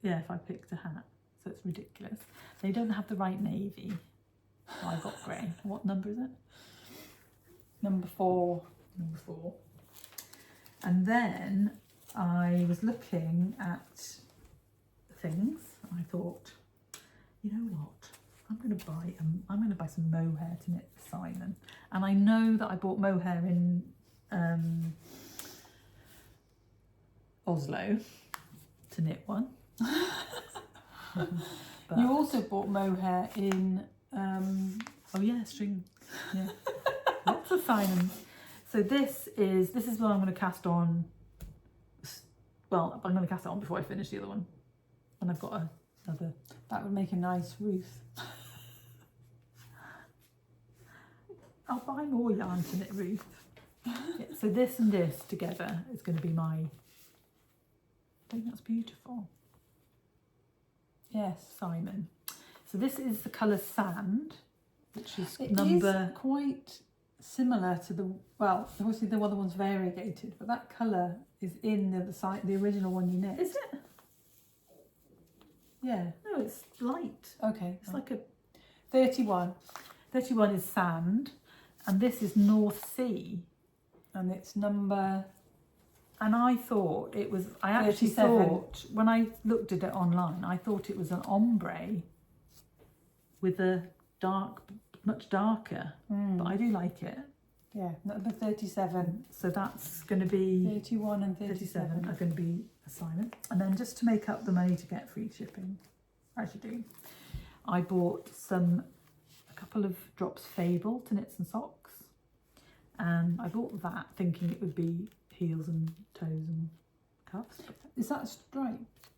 yeah, if I picked a hat. So it's ridiculous. They don't have the right navy. So I got grey. What number is it? Number 4. Number 4. And then I was looking at things. I thought, you know what? I'm going to buy some mohair to knit for Simon. And I know that I bought mohair in Oslo to knit one. But you also bought mohair in oh yeah, string. Yeah. Lots of Simons. So this is what I'm going to cast on. Well, I'm going to cast it on before I finish the other one. And I've got another. That would make a nice Ruth. I'll buy more yarn to knit Ruth. Yeah, so this and this together is going to be my. I think that's beautiful. Yes, Simon. So this is the colour Sand, which is it number. Is quite similar to the, well, obviously the other one's variegated, but that colour is in the other side, the original one you knit. Is it? Yeah. No, it's light. Okay. It's like a 31. 31 is sand, and this is North Sea. And it's number... And I thought it was, I actually 37. thought, when I looked at it online, I thought it was an ombre with a dark, much darker, but I do like it. Yeah, number 37. So that's going to be 31 and 37 are going to be assignment. And then just to make up the money to get free shipping, as you do, I bought a couple of drops Fable to knits and socks. And I bought that thinking it would be heels and toes and cuffs. Is that striped?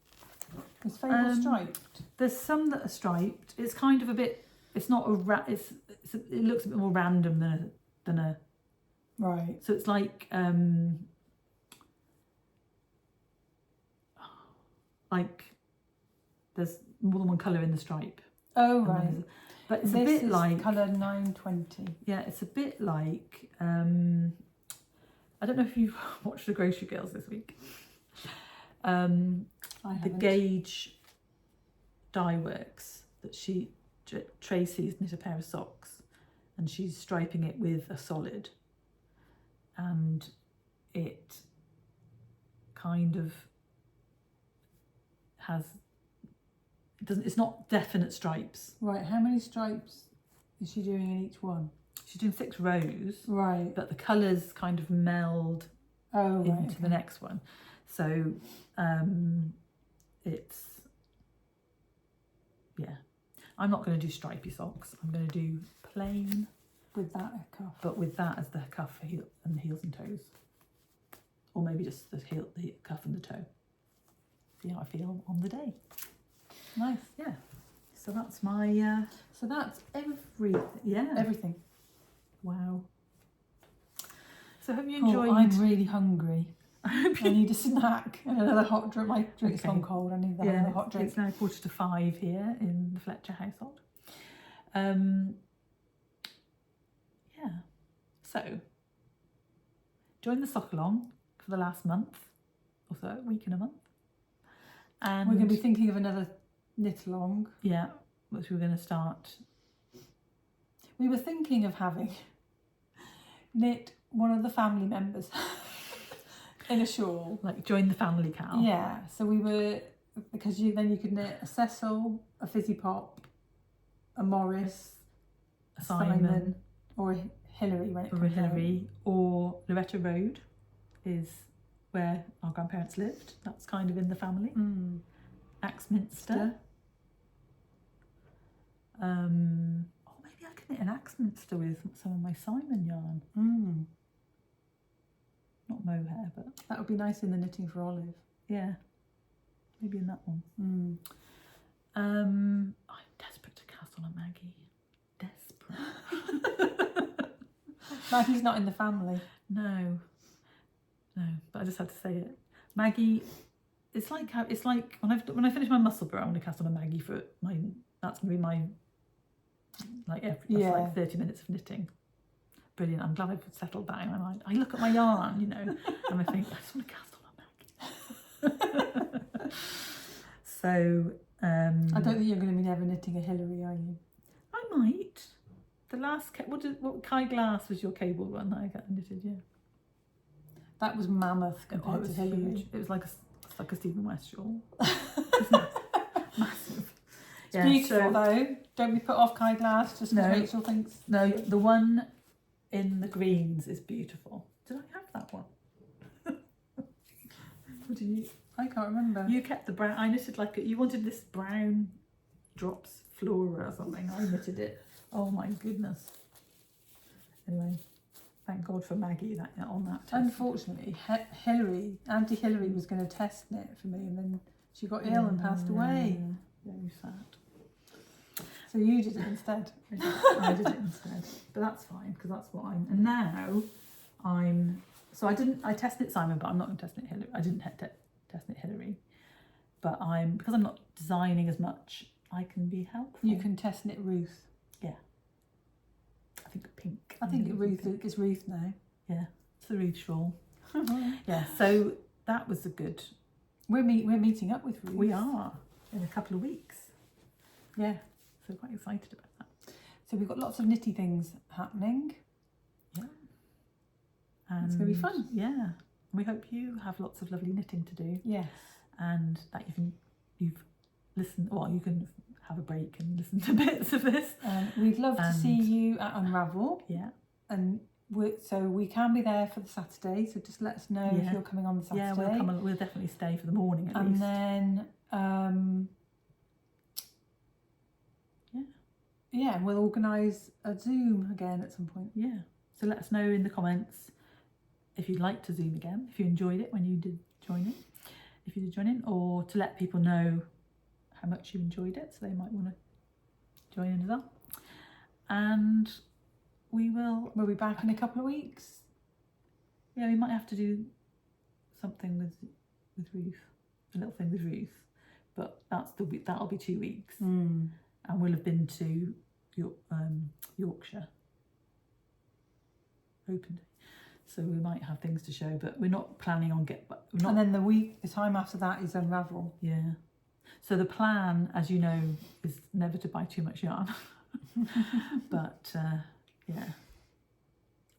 Is Fable striped? There's some that are striped. It's kind of a bit, it's not a, it looks a bit more random than a Right. so it's like there's more than one colour in the stripe. Oh, And right. then but it's This a bit is like colour 920. yeah, it's a bit like I don't know if you've watched the Grocery Girls this week. I The haven't. Gauge dye works that Tracy's knit a pair of socks and she's striping it with a solid, and it kind of has it's not definite stripes. Right, how many stripes is she doing in each one? She's doing 6 rows, Right. but the colours kind of meld Oh, right. into the next one. So it's, yeah, I'm not going to do stripy socks. I'm going to do plain, With that cuff. but with that as the cuff and the heels and toes. Or maybe just the cuff and the toe. See how I feel on the day. Nice. Yeah. So that's my, So that's everything. yeah. Everything. Wow. So hope you Oh, enjoyed. I'm really hungry. I hope I need a snack and another hot drink. My drink's Okay. gone cold. I need that Yeah, another hot drink. it's now 4:45 here in the Fletcher household. Yeah, so join the sock along for the last month or so, week and a month. And We're going to be thinking of another knit along. yeah, which we're going to start. We were thinking of having knit one of the family members in a shawl. Like join the family cowl. Yeah, so we were, because then you could knit a Cecil, a Fizzy Pop, a Morris, a Simon, or a Hillary when it or a comes out. Hillary, or Loretta Road is where our grandparents lived. That's kind of in the family. Axminster. Oh, maybe I could knit an Axminster with some of my Simon yarn. Not mohair, but That would be nice in the Knitting for Olive. yeah, maybe in that one. I'm desperate to cast on a Maggie. Desperate. Maggie's not in the family. No, but I just had to say it. Maggie, it's like when I finish my Musselburgh, I'm going to cast on a Maggie for my. That's going to be my that's like 30 minutes of knitting. Brilliant. I'm glad I've settled down. I look at my yarn, you know, and I think I just want to cast on a Maggie. So I don't think you're going to be never knitting a Hillary, are you? I might. The last what Kai Glass was your cabled one that I got knitted, yeah. That was mammoth Oh, it compared was to Hillary. huge. It was like a Stephen West shawl. It's massive. It's beautiful though. Don't be put off Kai Glass just because No. Rachel thinks. No, the one in the greens is beautiful. Did I have that one? What did you? I can't remember. You kept the brown. I knitted you wanted this brown drops flora or something. I knitted it. Oh my goodness. Anyway, thank God for Maggie on that test. Unfortunately, Auntie Hillary was going to test knit for me, and then she got ill and passed away. Very sad. So you did it instead. I did it instead, but that's fine because that's what I'm. And now I'm. So I test knit Simon, but I'm not going to test knit Hillary. I didn't test knit Hillary, but because I'm not designing as much, I can be helpful. You can test knit Ruth. Yeah. I think pink. I think it's Ruth now. Yeah, it's the Ruth shawl. Yeah. So that was a good. We're meeting up with Ruth. We are in a couple of weeks. Yeah. So quite excited about that. So we've got lots of knitty things happening. Yeah. And it's going to be fun. Yeah. We hope you have lots of lovely knitting to do. Yes. And that you've listened, well, you can have a break and listen to bits of this. We'd love to see you at Unravel. Yeah. And so we can be there for the Saturday, so just let us know if you're coming on the Saturday. Yeah, we'll definitely stay for the morning at least. And then, yeah, we'll organise a Zoom again at some point. Yeah, so let us know in the comments if you'd like to Zoom again, if you enjoyed it when you did join in, if you did join in, or to let people know how much you enjoyed it, so they might want to join in as well. And we'll be back in a couple of weeks. Yeah, we might have to do something with Ruth, a little thing with Ruth, but that'll be 2 weeks, and we'll have been to Yorkshire Open Day, so we might have things to show, but we're not planning on And then the time after that is Unravel. Yeah. So the plan, as you know, is never to buy too much yarn, but. Yeah.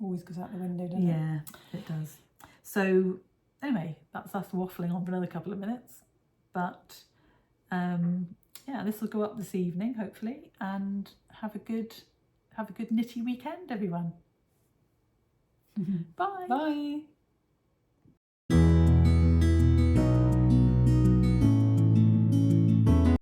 Always goes out the window, doesn't it? Yeah, it does. So anyway, that's us waffling on for another couple of minutes. But yeah, this will go up this evening, hopefully, and have a good knitty weekend, everyone. Bye. Bye.